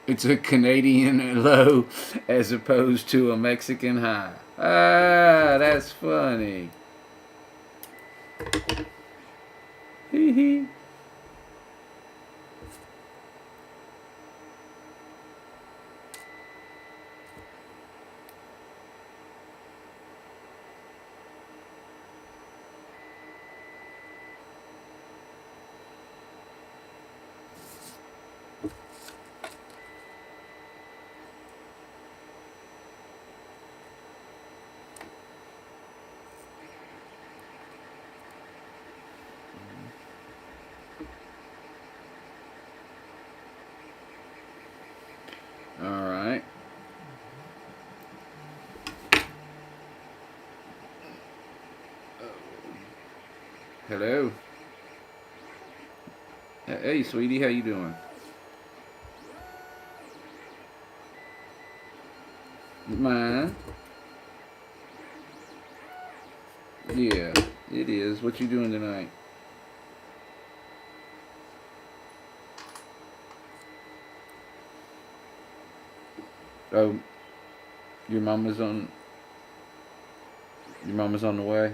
It's a Canadian low as opposed to a Mexican high. Ah, that's funny. Hee hee. All right. Hello. Hey, sweetie, how you doing? Mine? Yeah, it is. What you doing tonight? Oh, your mama's on. Your mama's on the way.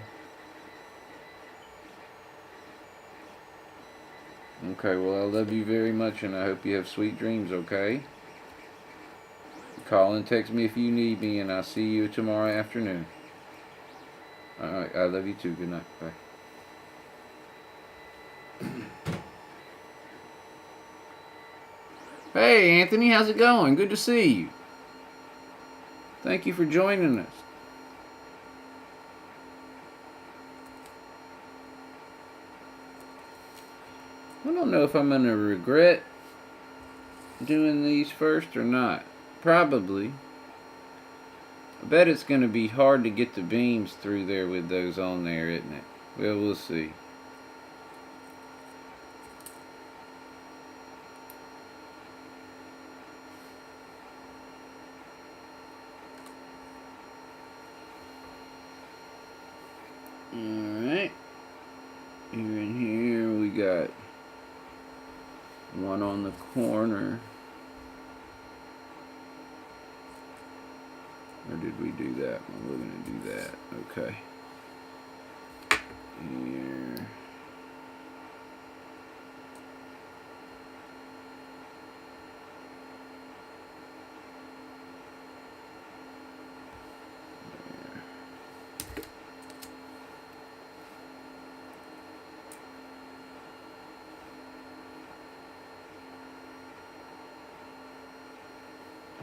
Okay, well, I love you very much, and I hope you have sweet dreams. Okay. Call and text me if you need me, and I'll see you tomorrow afternoon. All right, I love you too. Good night. Bye. Hey, Anthony, how's it going? Good to see you. Thank you for joining us. I don't know if I'm going to regret doing these first or not? Probably. I bet it's going to be hard to get the beams through there with those on there, isn't it? Well, we'll see. Alright. Here and here we got one on the corner. Or did we do that one? We're going to do that. Okay. Here.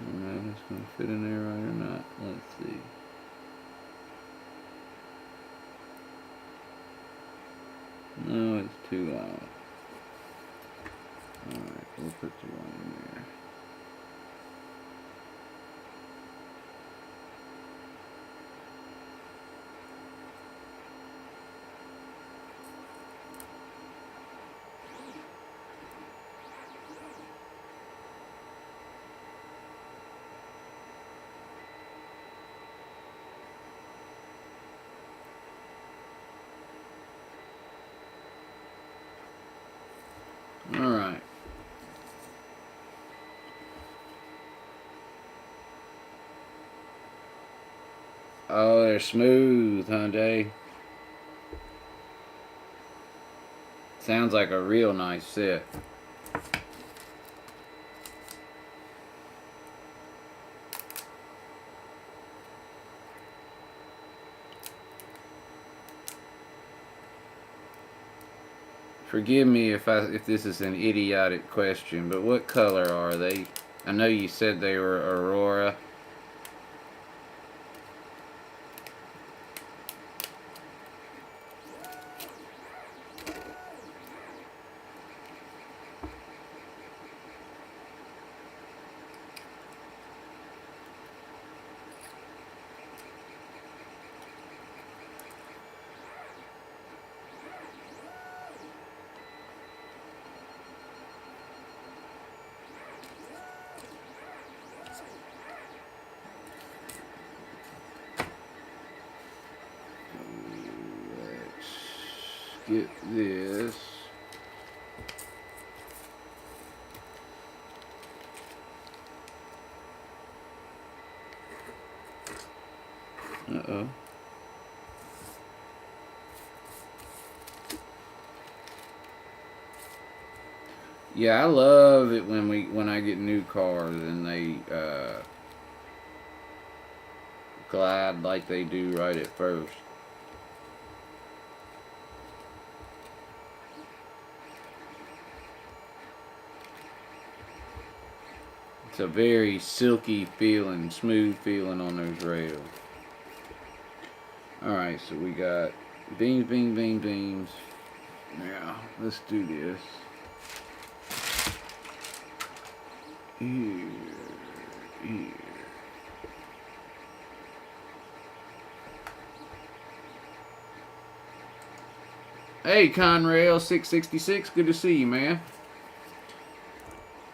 Alright, that's going to fit in there right or not? Let's see. No, it's too long. Alright, we'll put the one in there. Alright. Oh, they're smooth, huh, Jay? Sounds like a real nice set. Forgive me if this is an idiotic question, but what color are they? I know you said they were Aurora. Get this. Uh-oh. Yeah, I love it when I get new cars and they glide like they do right at first. It's a very silky feeling, smooth feeling on those rails. Alright, so we got beams, beams, beams, beams. Yeah, let's do this. Here, here. Hey, Conrail 666, good to see you, man.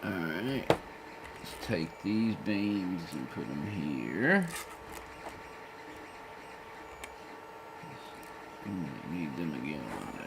Alright. Let's take these beams and put them here. Need them again one day.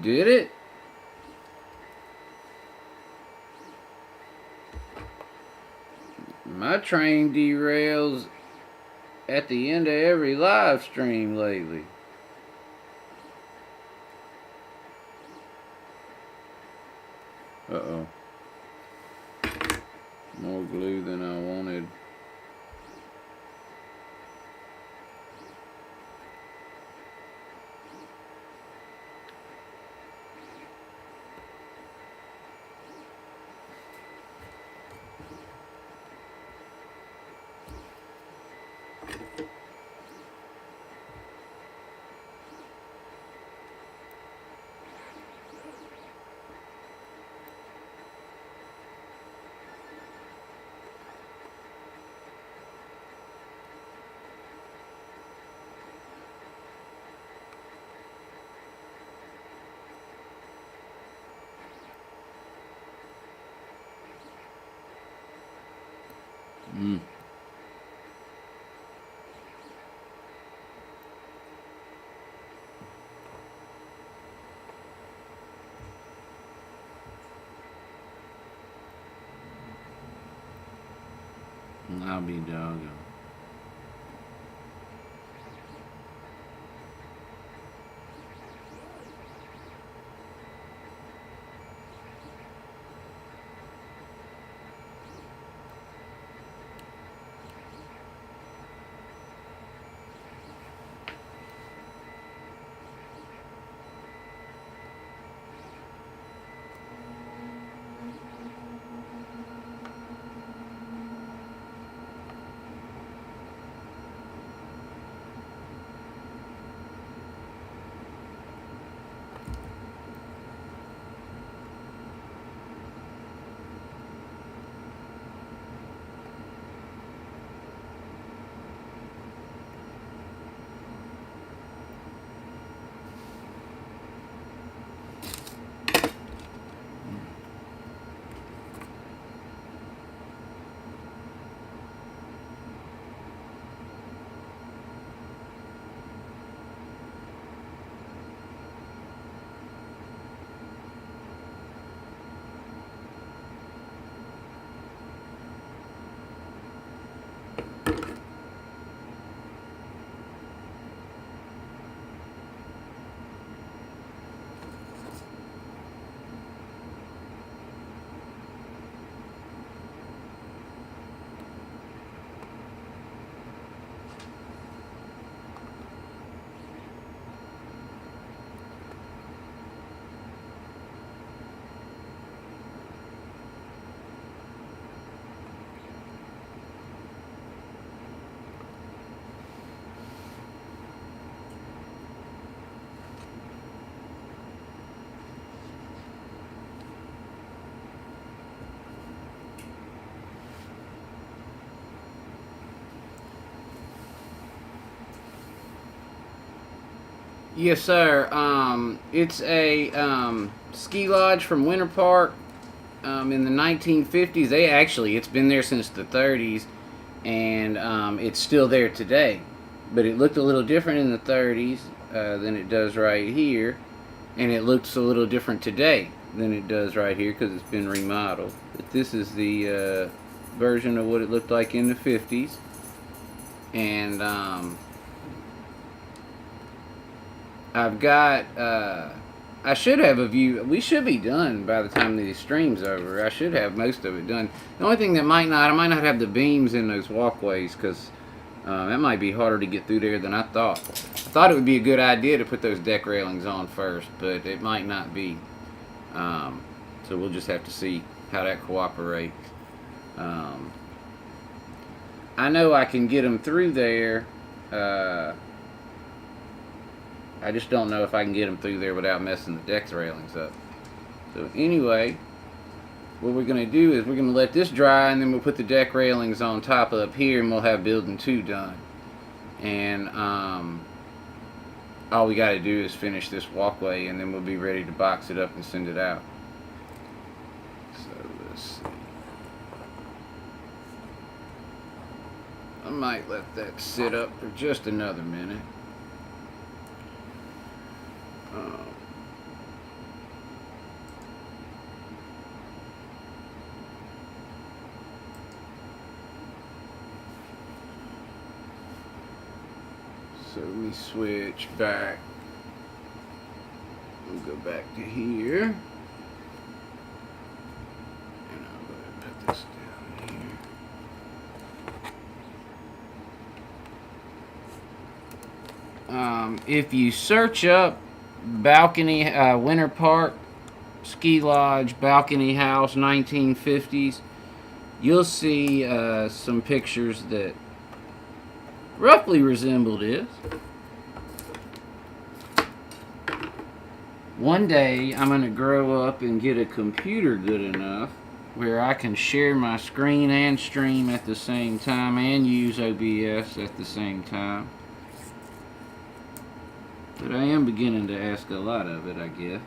Did it? My train derails at the end of every live stream lately. Uh-oh. More glue than I wanted. Mm. I'll be doggone. Yes, sir. It's a ski lodge from Winter Park in the 1950s. It's been there since the 30s, and it's still there today. But it looked a little different in the 30s than it does right here, and it looks a little different today than it does right here because it's been remodeled. But this is the version of what it looked like in the 50s, and I've got. I should have a view. We should be done by the time the stream's over. I should have most of it done. The only thing that I might not have the beams in those walkways because that might be harder to get through there than I thought. I thought it would be a good idea to put those deck railings on first, but it might not be. So we'll just have to see how that cooperates. I know I can get them through there. I just don't know if I can get them through there without messing the deck railings up. So anyway, what we're going to do is we're going to let this dry, and then we'll put the deck railings on top up here, and we'll have building 2 done. And all we got to do is finish this walkway, and then we'll be ready to box it up and send it out. So let's see. I might let that sit up for just another minute. So we switch back. We'll go back to here. And I'll go ahead and put this down here. If you search up balcony, Winter Park Ski Lodge, balcony house, 1950s, you'll see some pictures that roughly resemble this. One day I'm going to grow up and get a computer good enough where I can share my screen and stream at the same time and use OBS at the same time. But I am beginning to ask a lot of it, I guess.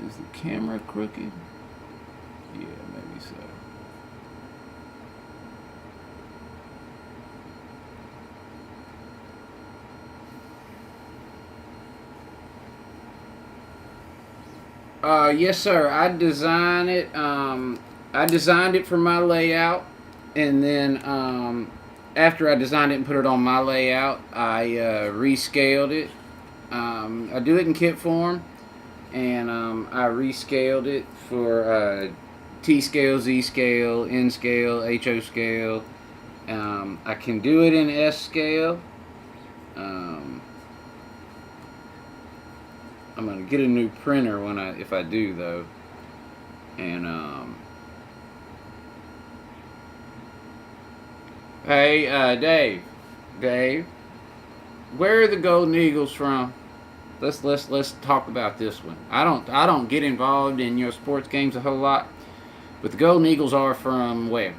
Is the camera crooked? Yeah, maybe so. Yes, sir. I designed it. I designed it for my layout, and then after I designed it and put it on my layout, I rescaled it. I do it in kit form, and I rescaled it for T scale, Z scale, N scale, HO scale. I can do it in S scale. I'm gonna get a new printer if I do though, and hey, Dave, where are the Golden Eagles from? Let's talk about this one. I don't get involved in your sports games a whole lot, but the Golden Eagles are from where?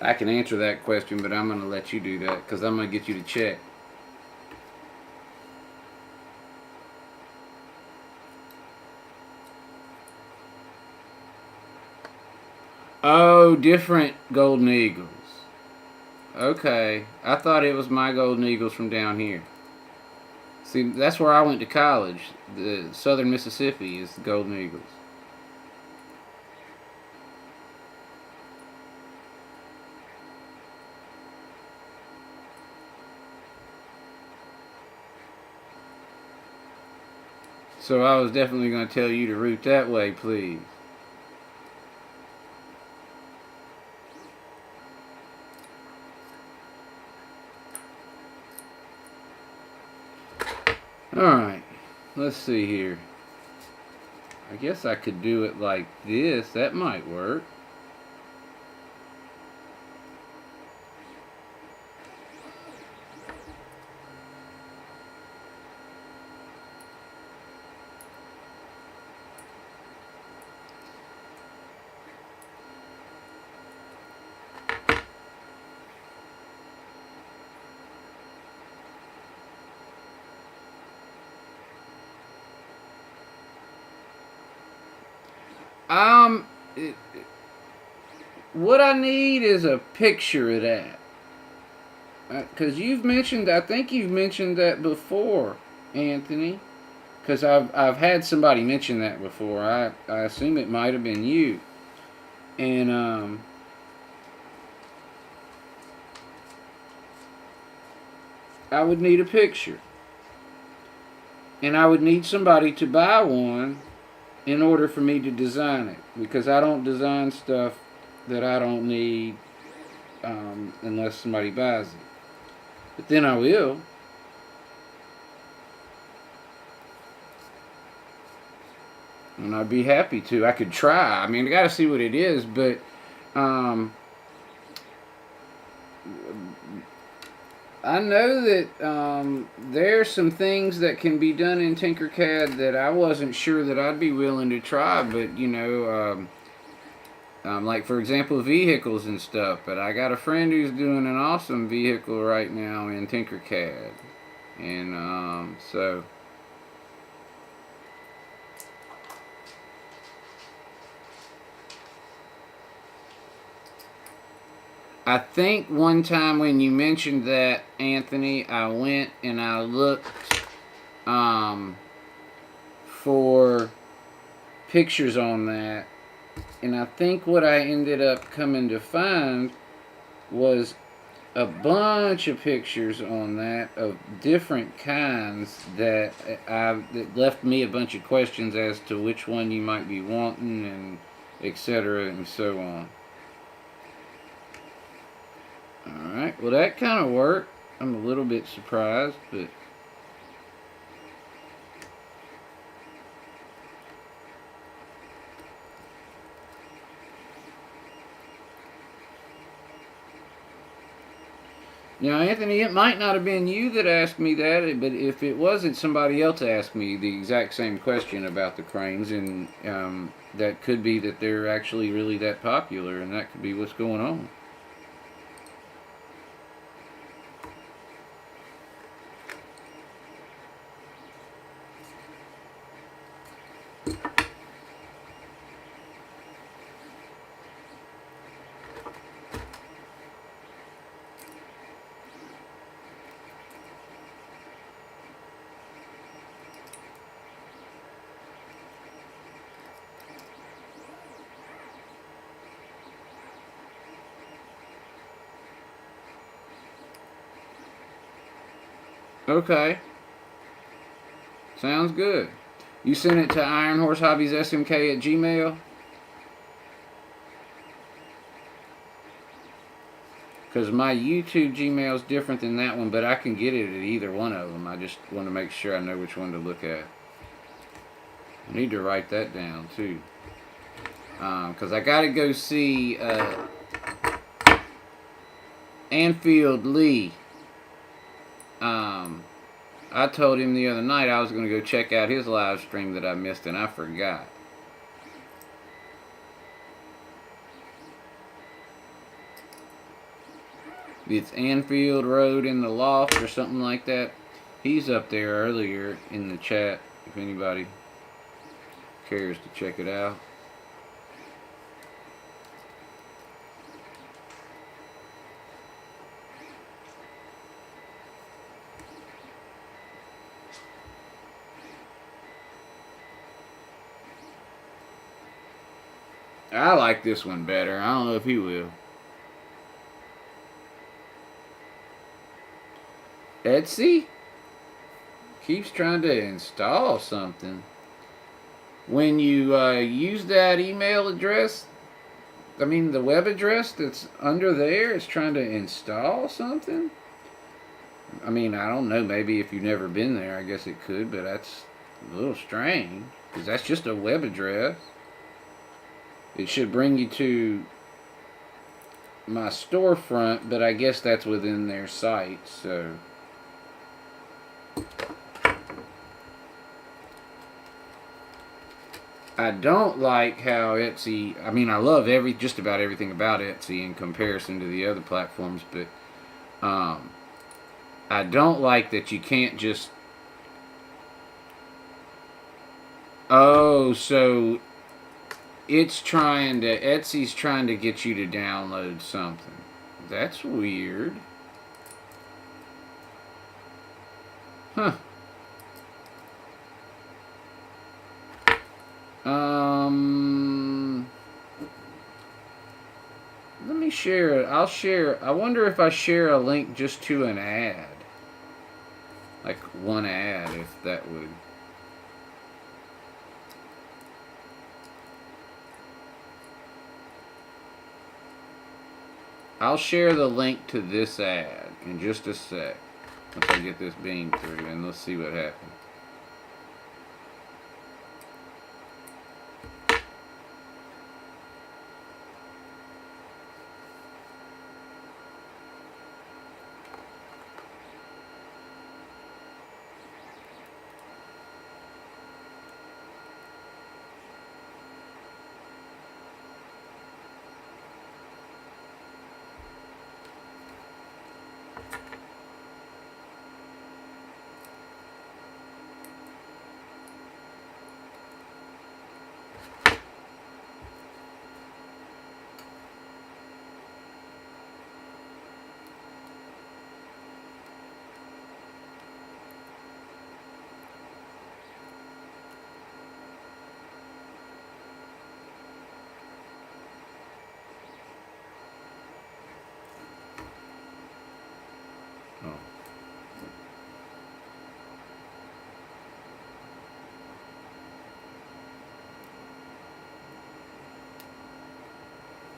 I can answer that question, but I'm going to let you do that because I'm going to get you to check. Oh, different Golden Eagles. Okay. I thought it was my Golden Eagles from down here. See, that's where I went to college. The Southern Mississippi is the Golden Eagles. So I was definitely going to tell you to route that way, please. Alright, let's see here. I guess I could do it like this. That might work. What I need is a picture of that. Because I think you've mentioned that before, Anthony. Because I've had somebody mention that before. I assume it might have been you. And, I would need a picture. And I would need somebody to buy one in order for me to design it, because I don't design stuff that I don't need unless somebody buys it. But then I will. And I'd be happy to. I could try. I mean, I gotta see what it is, but I know that there's some things that can be done in Tinkercad that I wasn't sure that I'd be willing to try, but you know, Like, for example, vehicles and stuff. But I got a friend who's doing an awesome vehicle right now in Tinkercad. And so I think one time when you mentioned that, Anthony, I went and I looked for pictures on that, and I think what I ended up coming to find was a bunch of pictures on that of different kinds that that left me a bunch of questions as to which one you might be wanting, and etc. and so on. Alright, well, that kind of worked. I'm a little bit surprised, but now, Anthony, it might not have been you that asked me that, but if it wasn't, somebody else asked me the exact same question about the cranes, and that could be that they're actually really that popular, and that could be what's going on. Okay. Sounds good. You sent it to Iron Horse Hobbies SMK at Gmail? Because my YouTube Gmail is different than that one, but I can get it at either one of them. I just want to make sure I know which one to look at. I need to write that down, too. Because I got to go see Anfield Lee. I told him the other night I was going to go check out his live stream that I missed, and I forgot. It's Anfield Road in the Loft or something like that. He's up there earlier in the chat if anybody cares to check it out. I like this one better. I don't know if he will. Etsy keeps trying to install something. When you use that email address, I mean the web address that's under there, it's trying to install something. I mean, I don't know. Maybe if you've never been there, I guess it could, but that's a little strange because that's just a web address. It should bring you to my storefront, but I guess that's within their site, so. I don't like how Etsy, I mean, I love just about everything about Etsy in comparison to the other platforms, but I don't like that you can't just, oh, so Etsy's trying to get you to download something. That's weird. Huh. Let me share it. I'll share. I wonder if I share a link just to an ad. Like one ad, if that would. I'll share the link to this ad in just a sec. Once I get this beam through, and let's see what happens.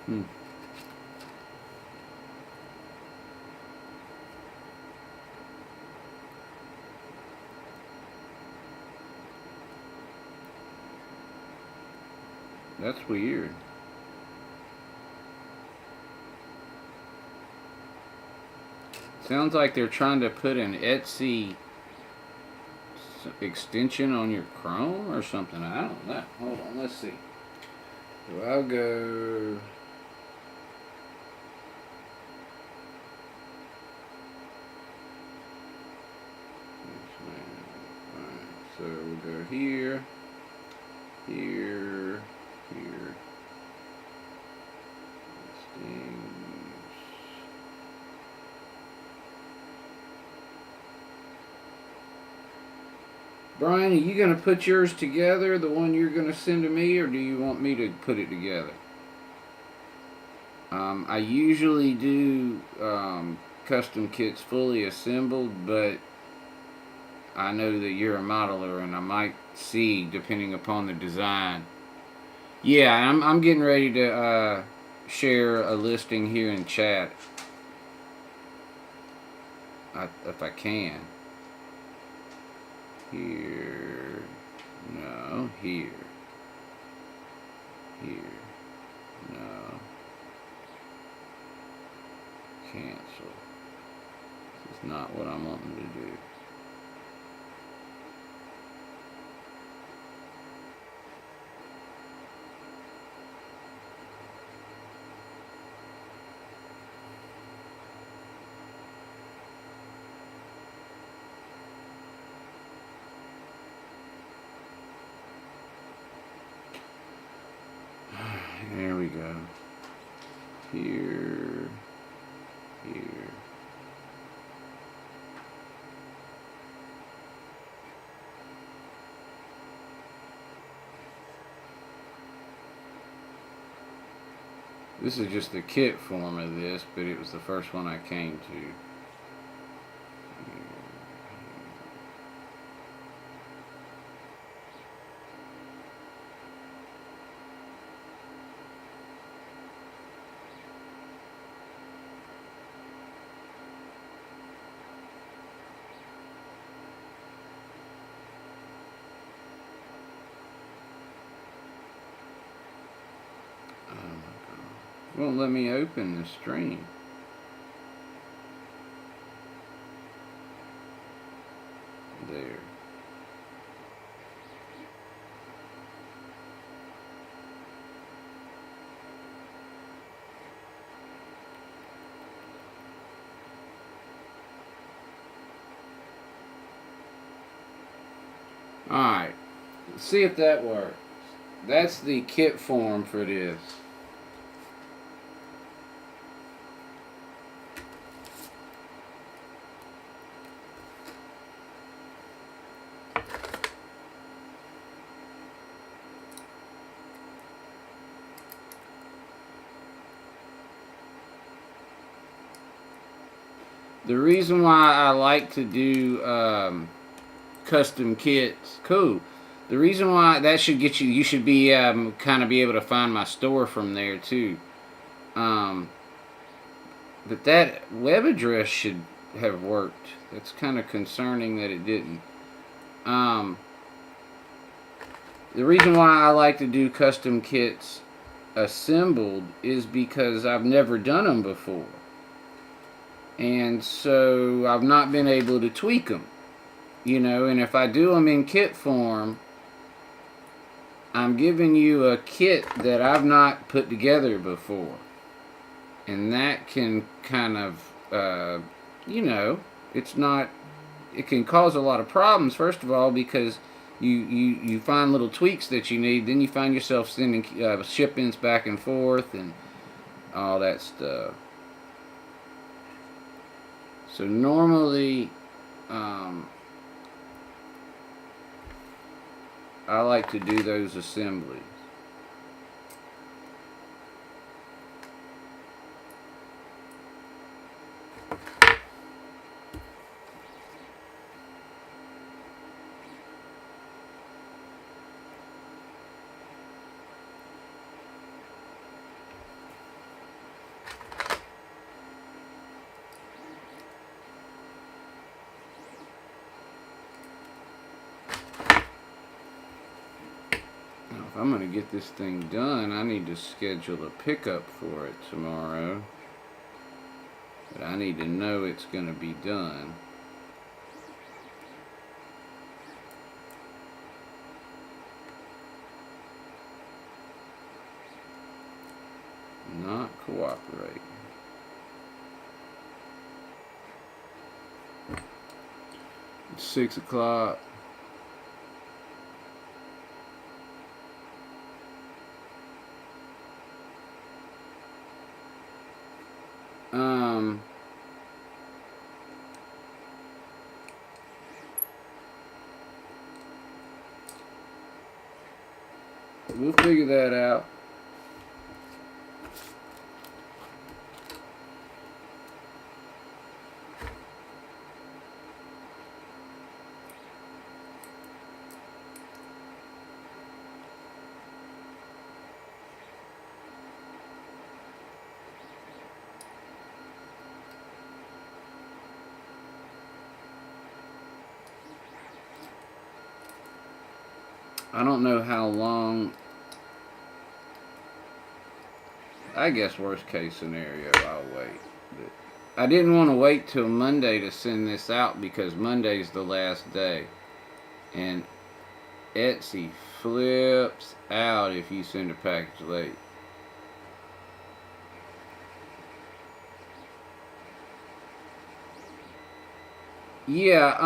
Hmm. That's weird. Sounds like they're trying to put an Etsy extension on your Chrome or something. I don't know. Hold on, let's see. So I'll go. Alright, so we'll go here, here, here. Listings. Brian, are you going to put yours together, the one you're going to send to me, or do you want me to put it together? I usually do custom kits fully assembled, but I know that you're a modeler, and I might see, depending upon the design. Yeah, I'm getting ready to share a listing here in chat, if I can. Here, no, here, no, cancel. This is not what I'm wanting to do. There we go. Here, here. This is just the kit form of this, but it was the first one I came to. Won't let me open the stream. There. Alright, let's see if that works. That's the kit form for this. The reason why I like to do custom kits, cool. The reason why that should get you, you should be kind of be able to find my store from there too. But that web address should have worked. That's kind of concerning that it didn't. The reason why I like to do custom kits assembled is because I've never done them before. And so I've not been able to tweak them, you know, and if I do them in kit form, I'm giving you a kit that I've not put together before. And that can kind of, you know, it's not, it can cause a lot of problems, first of all, because you find little tweaks that you need, then you find yourself sending shipments back and forth and all that stuff. So normally, I like to do those assemblies. if I'm going to get this thing done, I need to schedule a pickup for it tomorrow. But I need to know it's going to be done. Not cooperate. It's 6 o'clock. We'll figure that out. I don't know how long. I guess worst case scenario, I'll wait. But I didn't want to wait till Monday to send this out because Monday's the last day. And Etsy flips out if you send a package late. Yeah,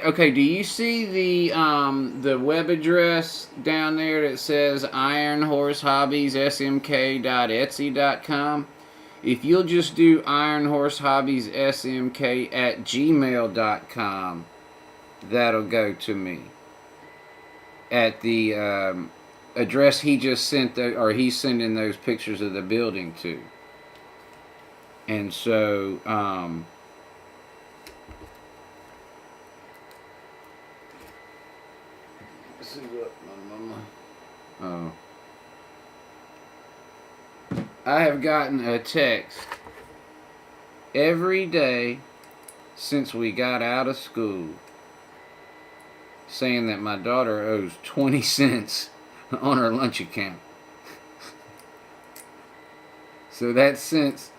okay, do you see the web address down there that says ironhorsehobbiesSMK.etsy.com? If you'll just do ironhorsehobbiesSMK@gmail.com, that'll go to me. At the address he just sent, he's sending those pictures of the building to. And so, see what my mama. Oh. I have gotten a text every day since we got out of school saying that my daughter owes 20 cents on her lunch account. So that's since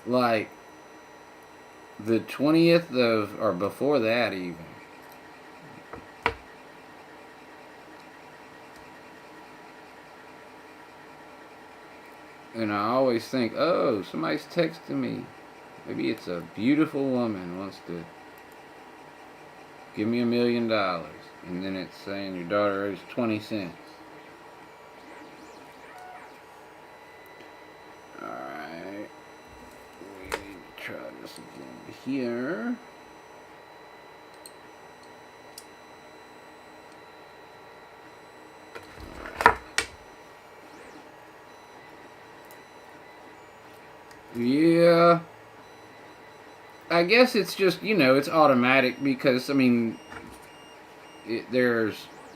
like the 20th of, or before that even. And I always think, oh, somebody's texting me. Maybe it's a beautiful woman wants to give me $1 million. And then it's saying your daughter owes 20 cents. Alright. We need to try this again here. Yeah, I guess it's just, it's automatic because, I mean,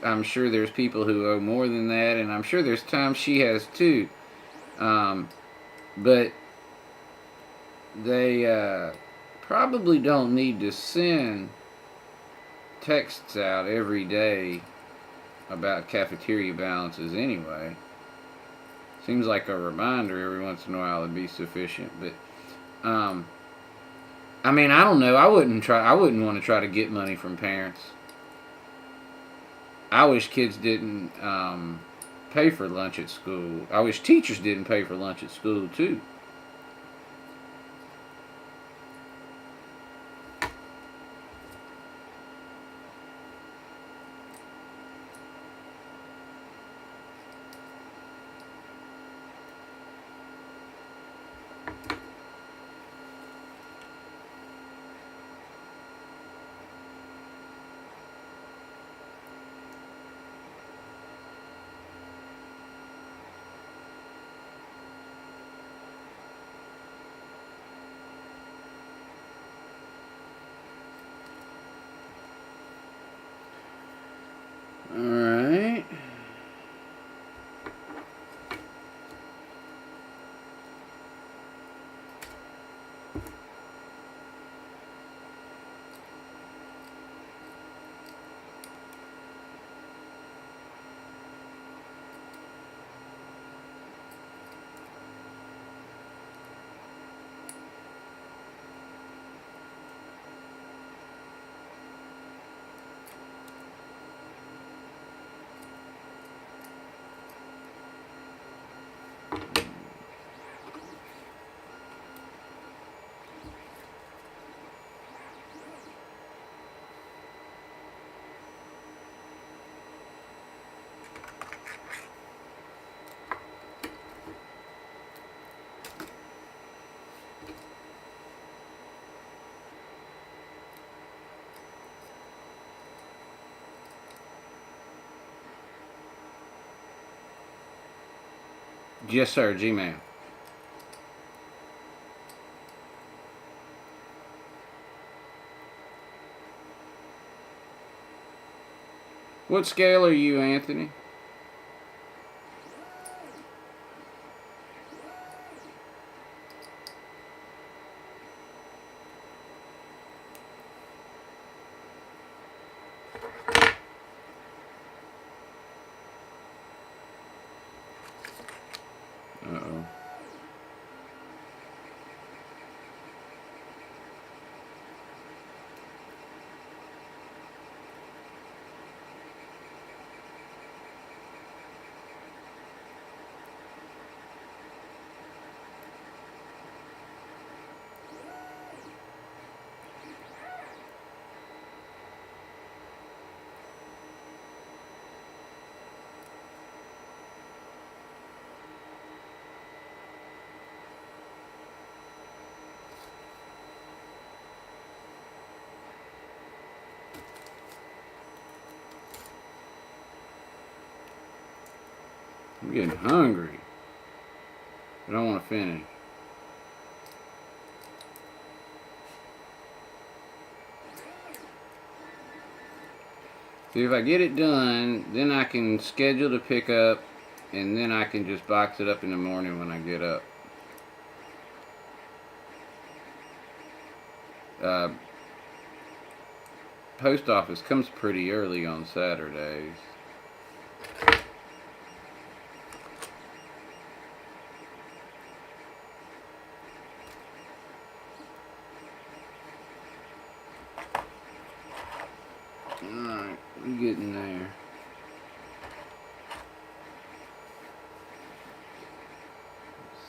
I'm sure there's people who owe more than that, and I'm sure there's times she has too. But they probably don't need to send texts out every day about cafeteria balances anyway. Seems like a reminder every once in a while would be sufficient, but I mean, I don't know. I wouldn't want to try to get money from parents. I wish kids didn't pay for lunch at school. I wish teachers didn't pay for lunch at school too. Yes, sir. Gmail. What scale are you, Anthony? Uh-oh. I'm getting hungry. I don't want to finish. See, if I get it done, then I can schedule the pickup, and then I can just box it up in the morning when I get up. Post office comes pretty early on Saturdays. Alright, we're getting there.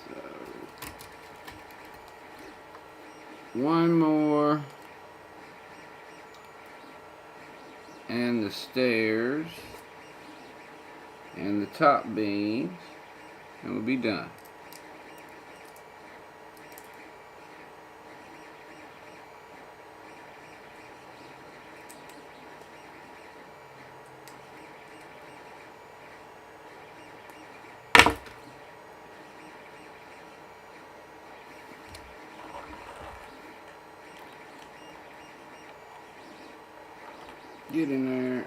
So, one more. And the stairs. And the top beams. And we'll be done. Get in there.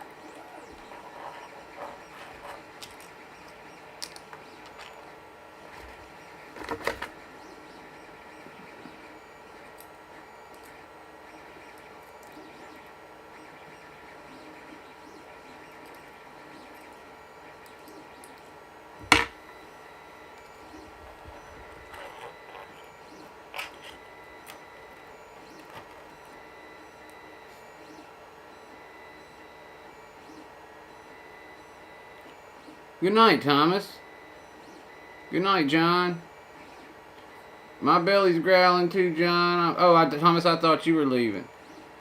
Good night, Thomas. Good night, John. My belly's growling too, John. Thomas, I thought you were leaving.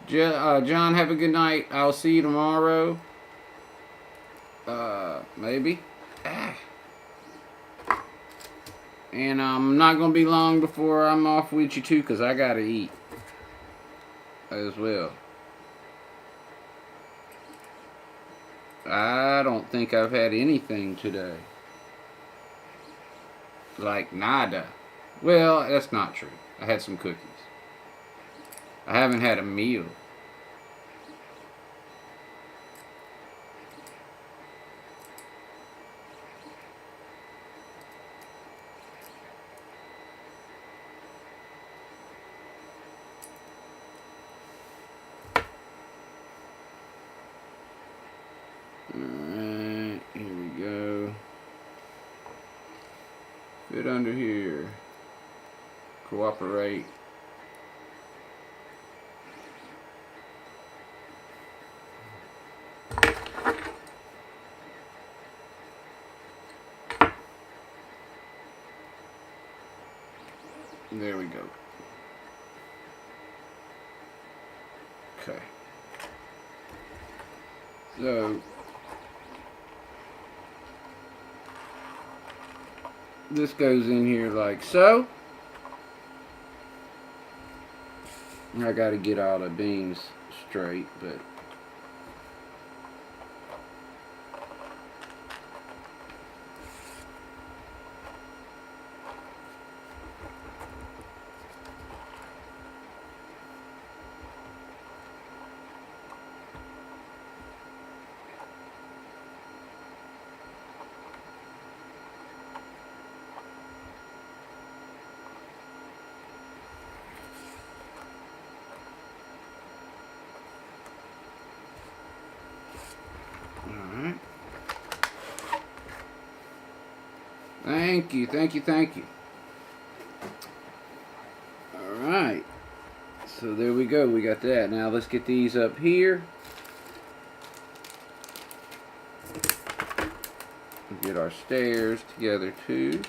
John, have a good night. I'll see you tomorrow. Maybe. And I'm not going to be long before I'm off with you, too, because I got to eat as well. I don't think I've had anything today. Like, nada. Well, that's not true. I had some cookies. I haven't had a meal. Alright, here we go. Fit under here. Cooperate. There we go. Okay. So this goes in here like so. I gotta get all the beams straight, but Thank you, thank you, thank you. Alright. So there we go. We got that. Now let's get these up here. Get our stairs together too.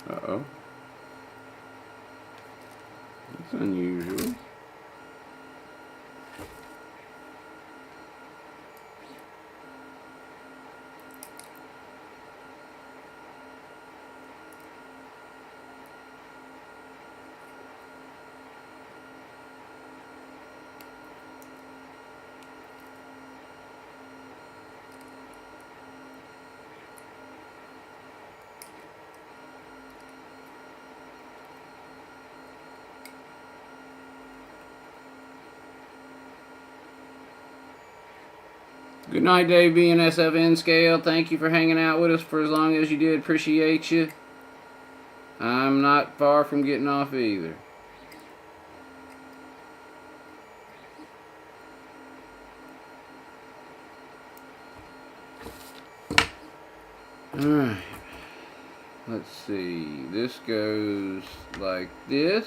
Uh-oh. That's unusual. Good night, Dave B and SFN Scale. Thank you for hanging out with us for as long as you did. Appreciate you. I'm not far from getting off either. Alright. Let's see. This goes like this.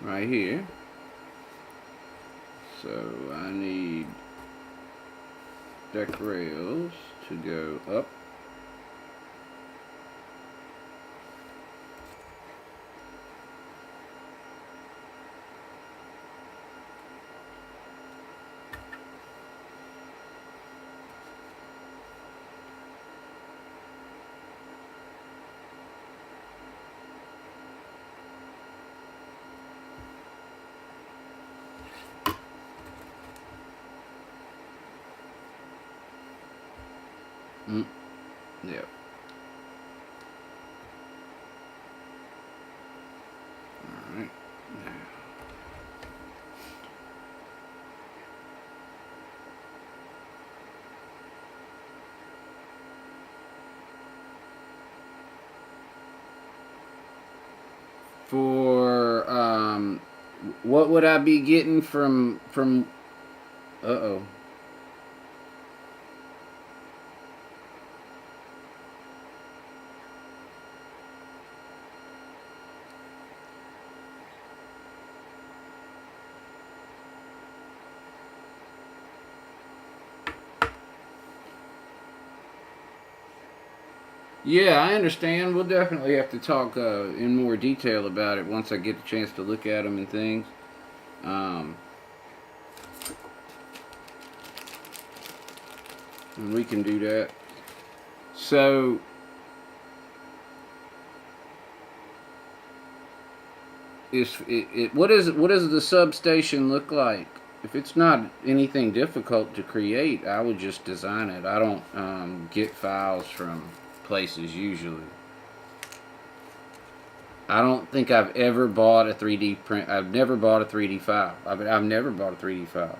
Right here. So I need deck rails to go up. Yep. Alright. Now. For what would I be getting from uh-oh. Yeah, I understand. We'll definitely have to talk in more detail about it once I get a chance to look at them and things. And we can do that. So, what does the substation look like? If it's not anything difficult to create, I would just design it. I don't get files from places usually. I don't think I've ever bought a 3D print. I've never bought a 3D file. I've never bought a 3D file.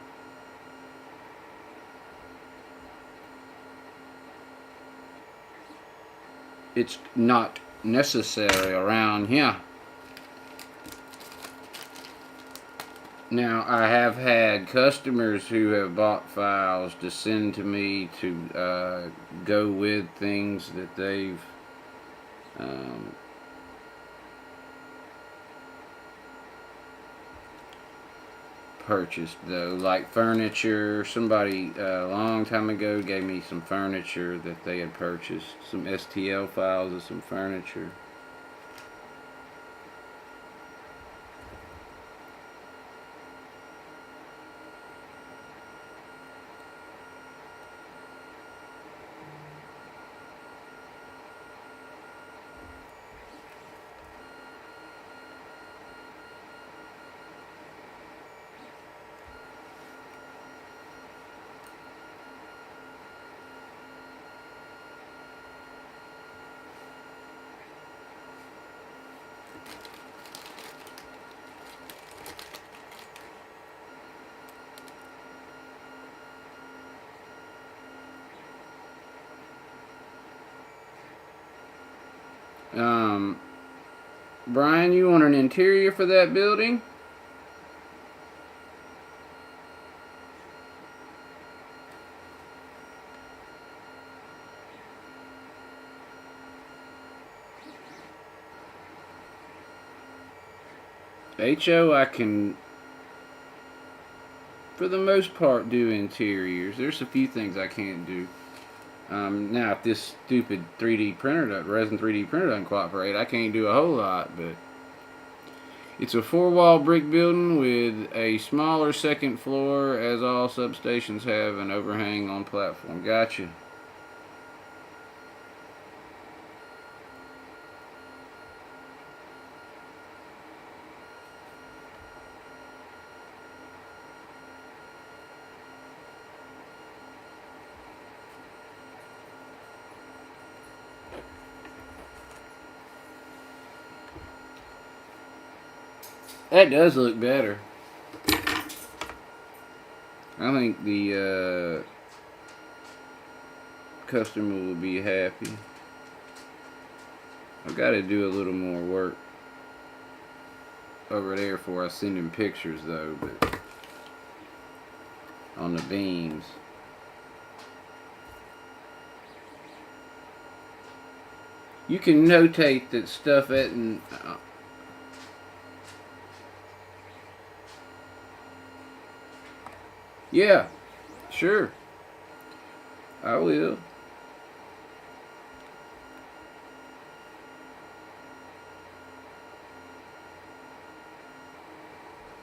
It's not necessary around here. Now, I have had customers who have bought files to send to me to go with things that they've purchased, though, like furniture. Somebody a long time ago gave me some furniture that they had purchased, some STL files of some furniture. Um, Brian, you want an interior for that building? HO, I can, for the most part, do interiors. There's a few things I can't do. Now, if this stupid 3D printer, resin 3D printer doesn't cooperate, I can't do a whole lot, but it's a 4-wall brick building with a smaller second floor, as all substations have, an overhang on platform. Gotcha. That does look better. I think the customer will be happy. I've got to do a little more work over there before I send him pictures, though, but on the beams. You can notate that stuff isn't. Yeah, sure. I will.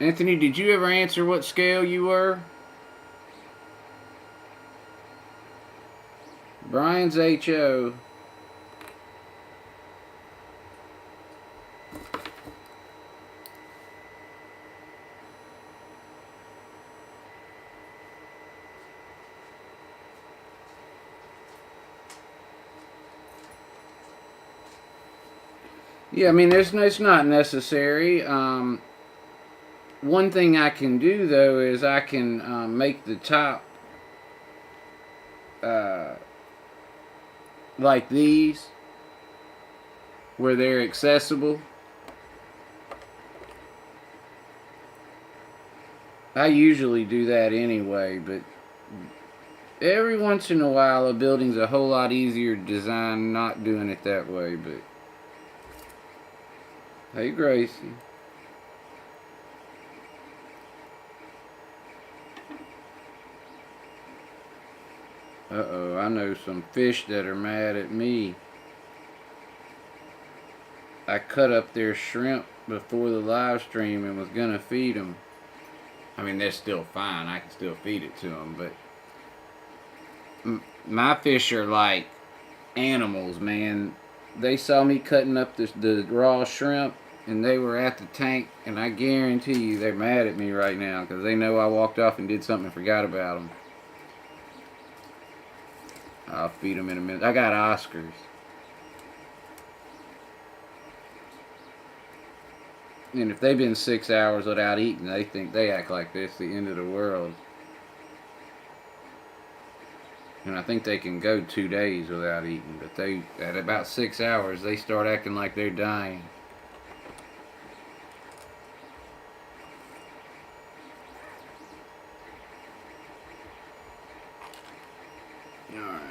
Anthony, did you ever answer what scale you were? Brian's HO. Yeah, I mean, it's not necessary. One thing I can do, though, is I can make the top uh, like these, where they're accessible. I usually do that anyway, but every once in a while a building's a whole lot easier to design not doing it that way. But hey, Gracie. Uh-oh, I know some fish that are mad at me. I cut up their shrimp before the live stream and was gonna feed them. I mean, they're still fine. I can still feed it to them, but my fish are like animals, man. They saw me cutting up the raw shrimp, and they were at the tank, and I guarantee you they're mad at me right now because they know I walked off and did something and forgot about them. I'll feed them in a minute. I got Oscars. And if they've been 6 hours without eating, they act like this the end of the world. And I think they can go 2 days without eating, but at about 6 hours they start acting like they're dying. Alright.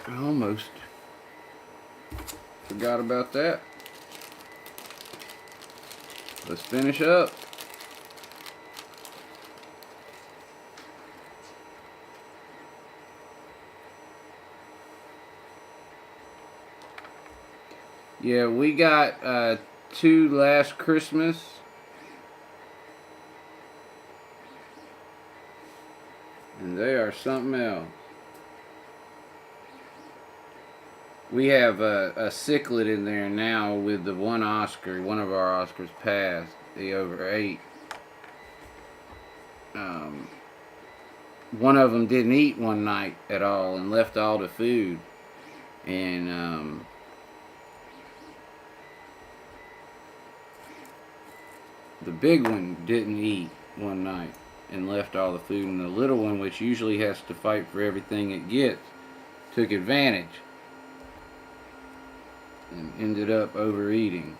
I almost forgot about that. Let's finish up. Yeah, we got 2 last Christmas. and they are something else. We have a cichlid in there now with the one Oscar. One of our Oscars passed. He overate. One of them didn't eat one night at all and left all the food. And the big one didn't eat one night and left all the food. And the little one, which usually has to fight for everything it gets, took advantage and ended up overeating.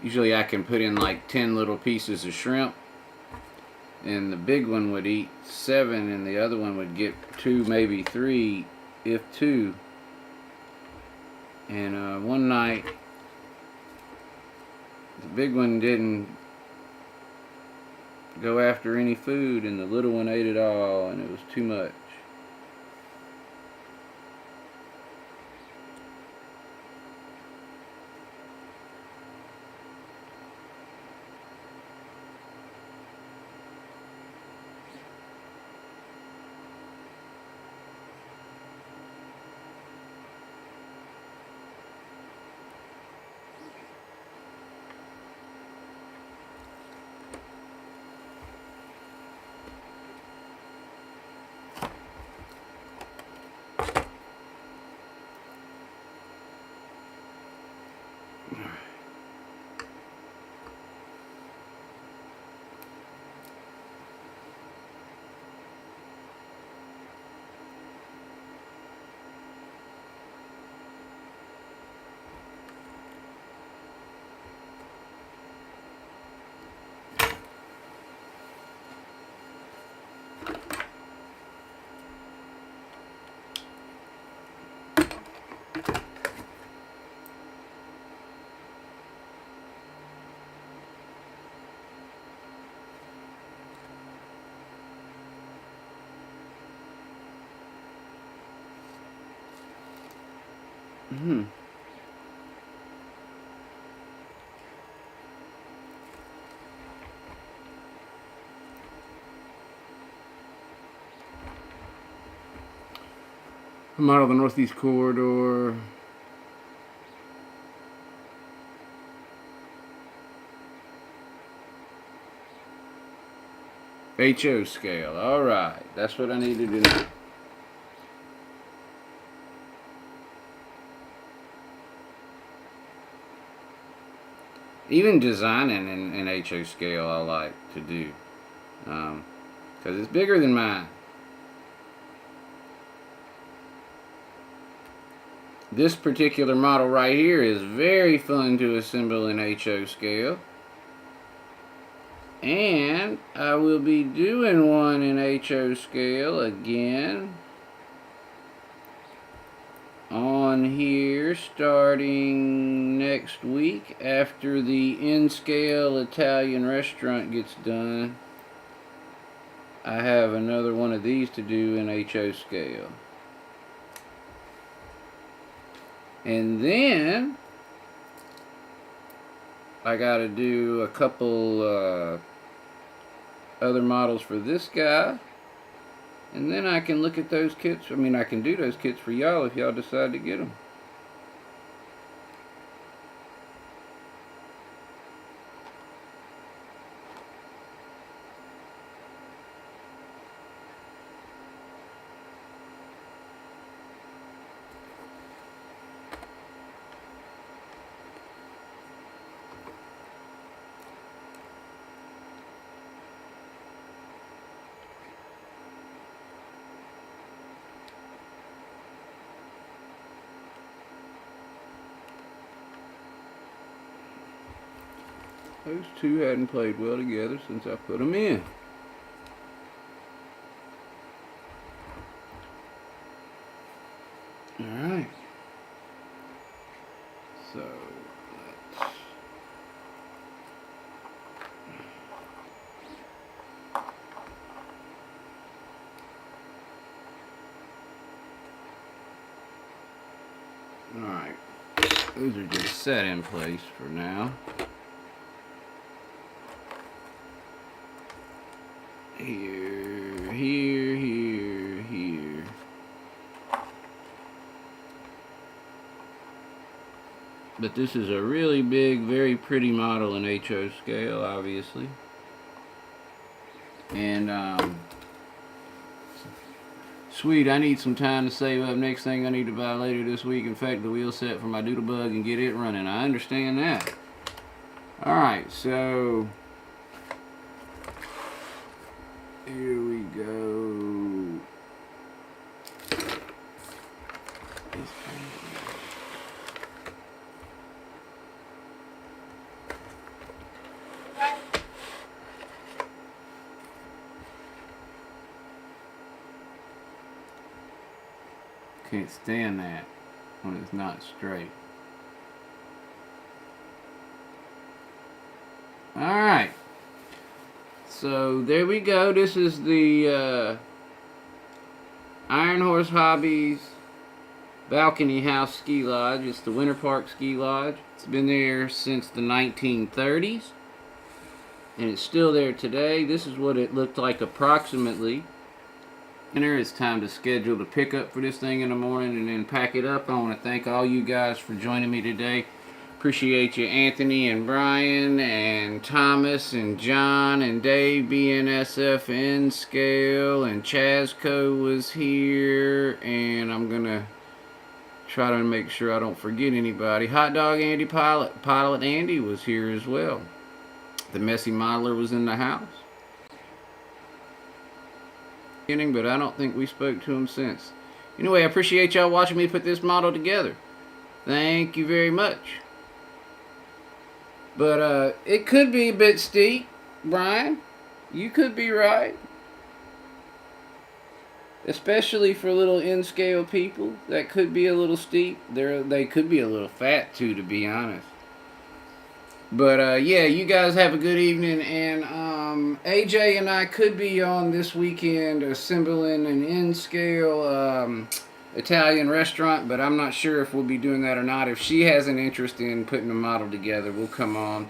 Usually I can put in like 10 little pieces of shrimp, and the big one would eat 7 and the other one would get 2, maybe 3, if 2. And one night the big one didn't go after any food and the little one ate it all, and it was too much. I'm out of the Northeast Corridor. HO scale. Alright, that's what I needed to know. Even designing in HO scale I like to do, because it's bigger than mine. This particular model right here is very fun to assemble in HO scale. And I will be doing one in HO scale again on here starting next week after the N-scale Italian restaurant gets done. I have another one of these to do in HO scale. And then I gotta do a couple other models for this guy, and then I can look at those kits. I can do those kits for y'all if y'all decide to get them. Those two hadn't played well together since I put them in. Alright. So, let's... Alright. Those are just set in place for now. Here, here, here, here. But this is a really big, very pretty model in HO scale, obviously. And, sweet, I need some time to save up. Next thing I need to buy later this week, in fact, the wheel set for my Doodlebug and get it running. I understand that. Alright, so here we go. Can't stand that when it's not straight. Alright, so there we go. This is the Iron Horse Hobbies Balcony House Ski Lodge. It's the Winter Park Ski Lodge. It's been there since the 1930s, and it's still there today. This is what it looked like approximately. And there is time to schedule the pickup for this thing in the morning and then pack it up. I want to thank all you guys for joining me today. Appreciate you, Anthony and Brian and Thomas and John and Dave, BNSF N Scale, and Chazco was here, and I'm gonna try to make sure I don't forget anybody. Hot Dog Andy Pilot Andy was here as well. The Messy Modeler was in the house. But I don't think we spoke to him since. Anyway, I appreciate y'all watching me put this model together. Thank you very much. But it could be a bit steep, Brian. You could be right. Especially for little N-scale people, that could be a little steep. They could be a little fat too, to be honest. But yeah, you guys have a good evening, and AJ and I could be on this weekend assembling an N-scale Italian restaurant, but I'm not sure if we'll be doing that or not. If she has an interest in putting a model together, we'll come on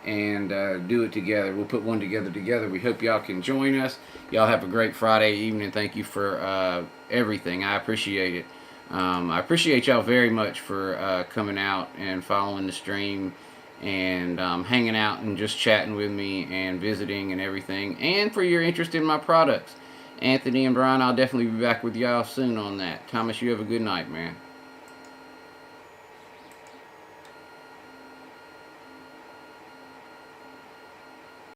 and do it together. We'll put one together. We hope y'all can join us. Y'all have a great Friday evening. Thank you for everything. I appreciate it. I appreciate y'all very much for coming out and following the stream and hanging out and just chatting with me and visiting and everything, and for your interest in my products. Anthony and Brian, I'll definitely be back with y'all soon on that. Thomas, you have a good night, man.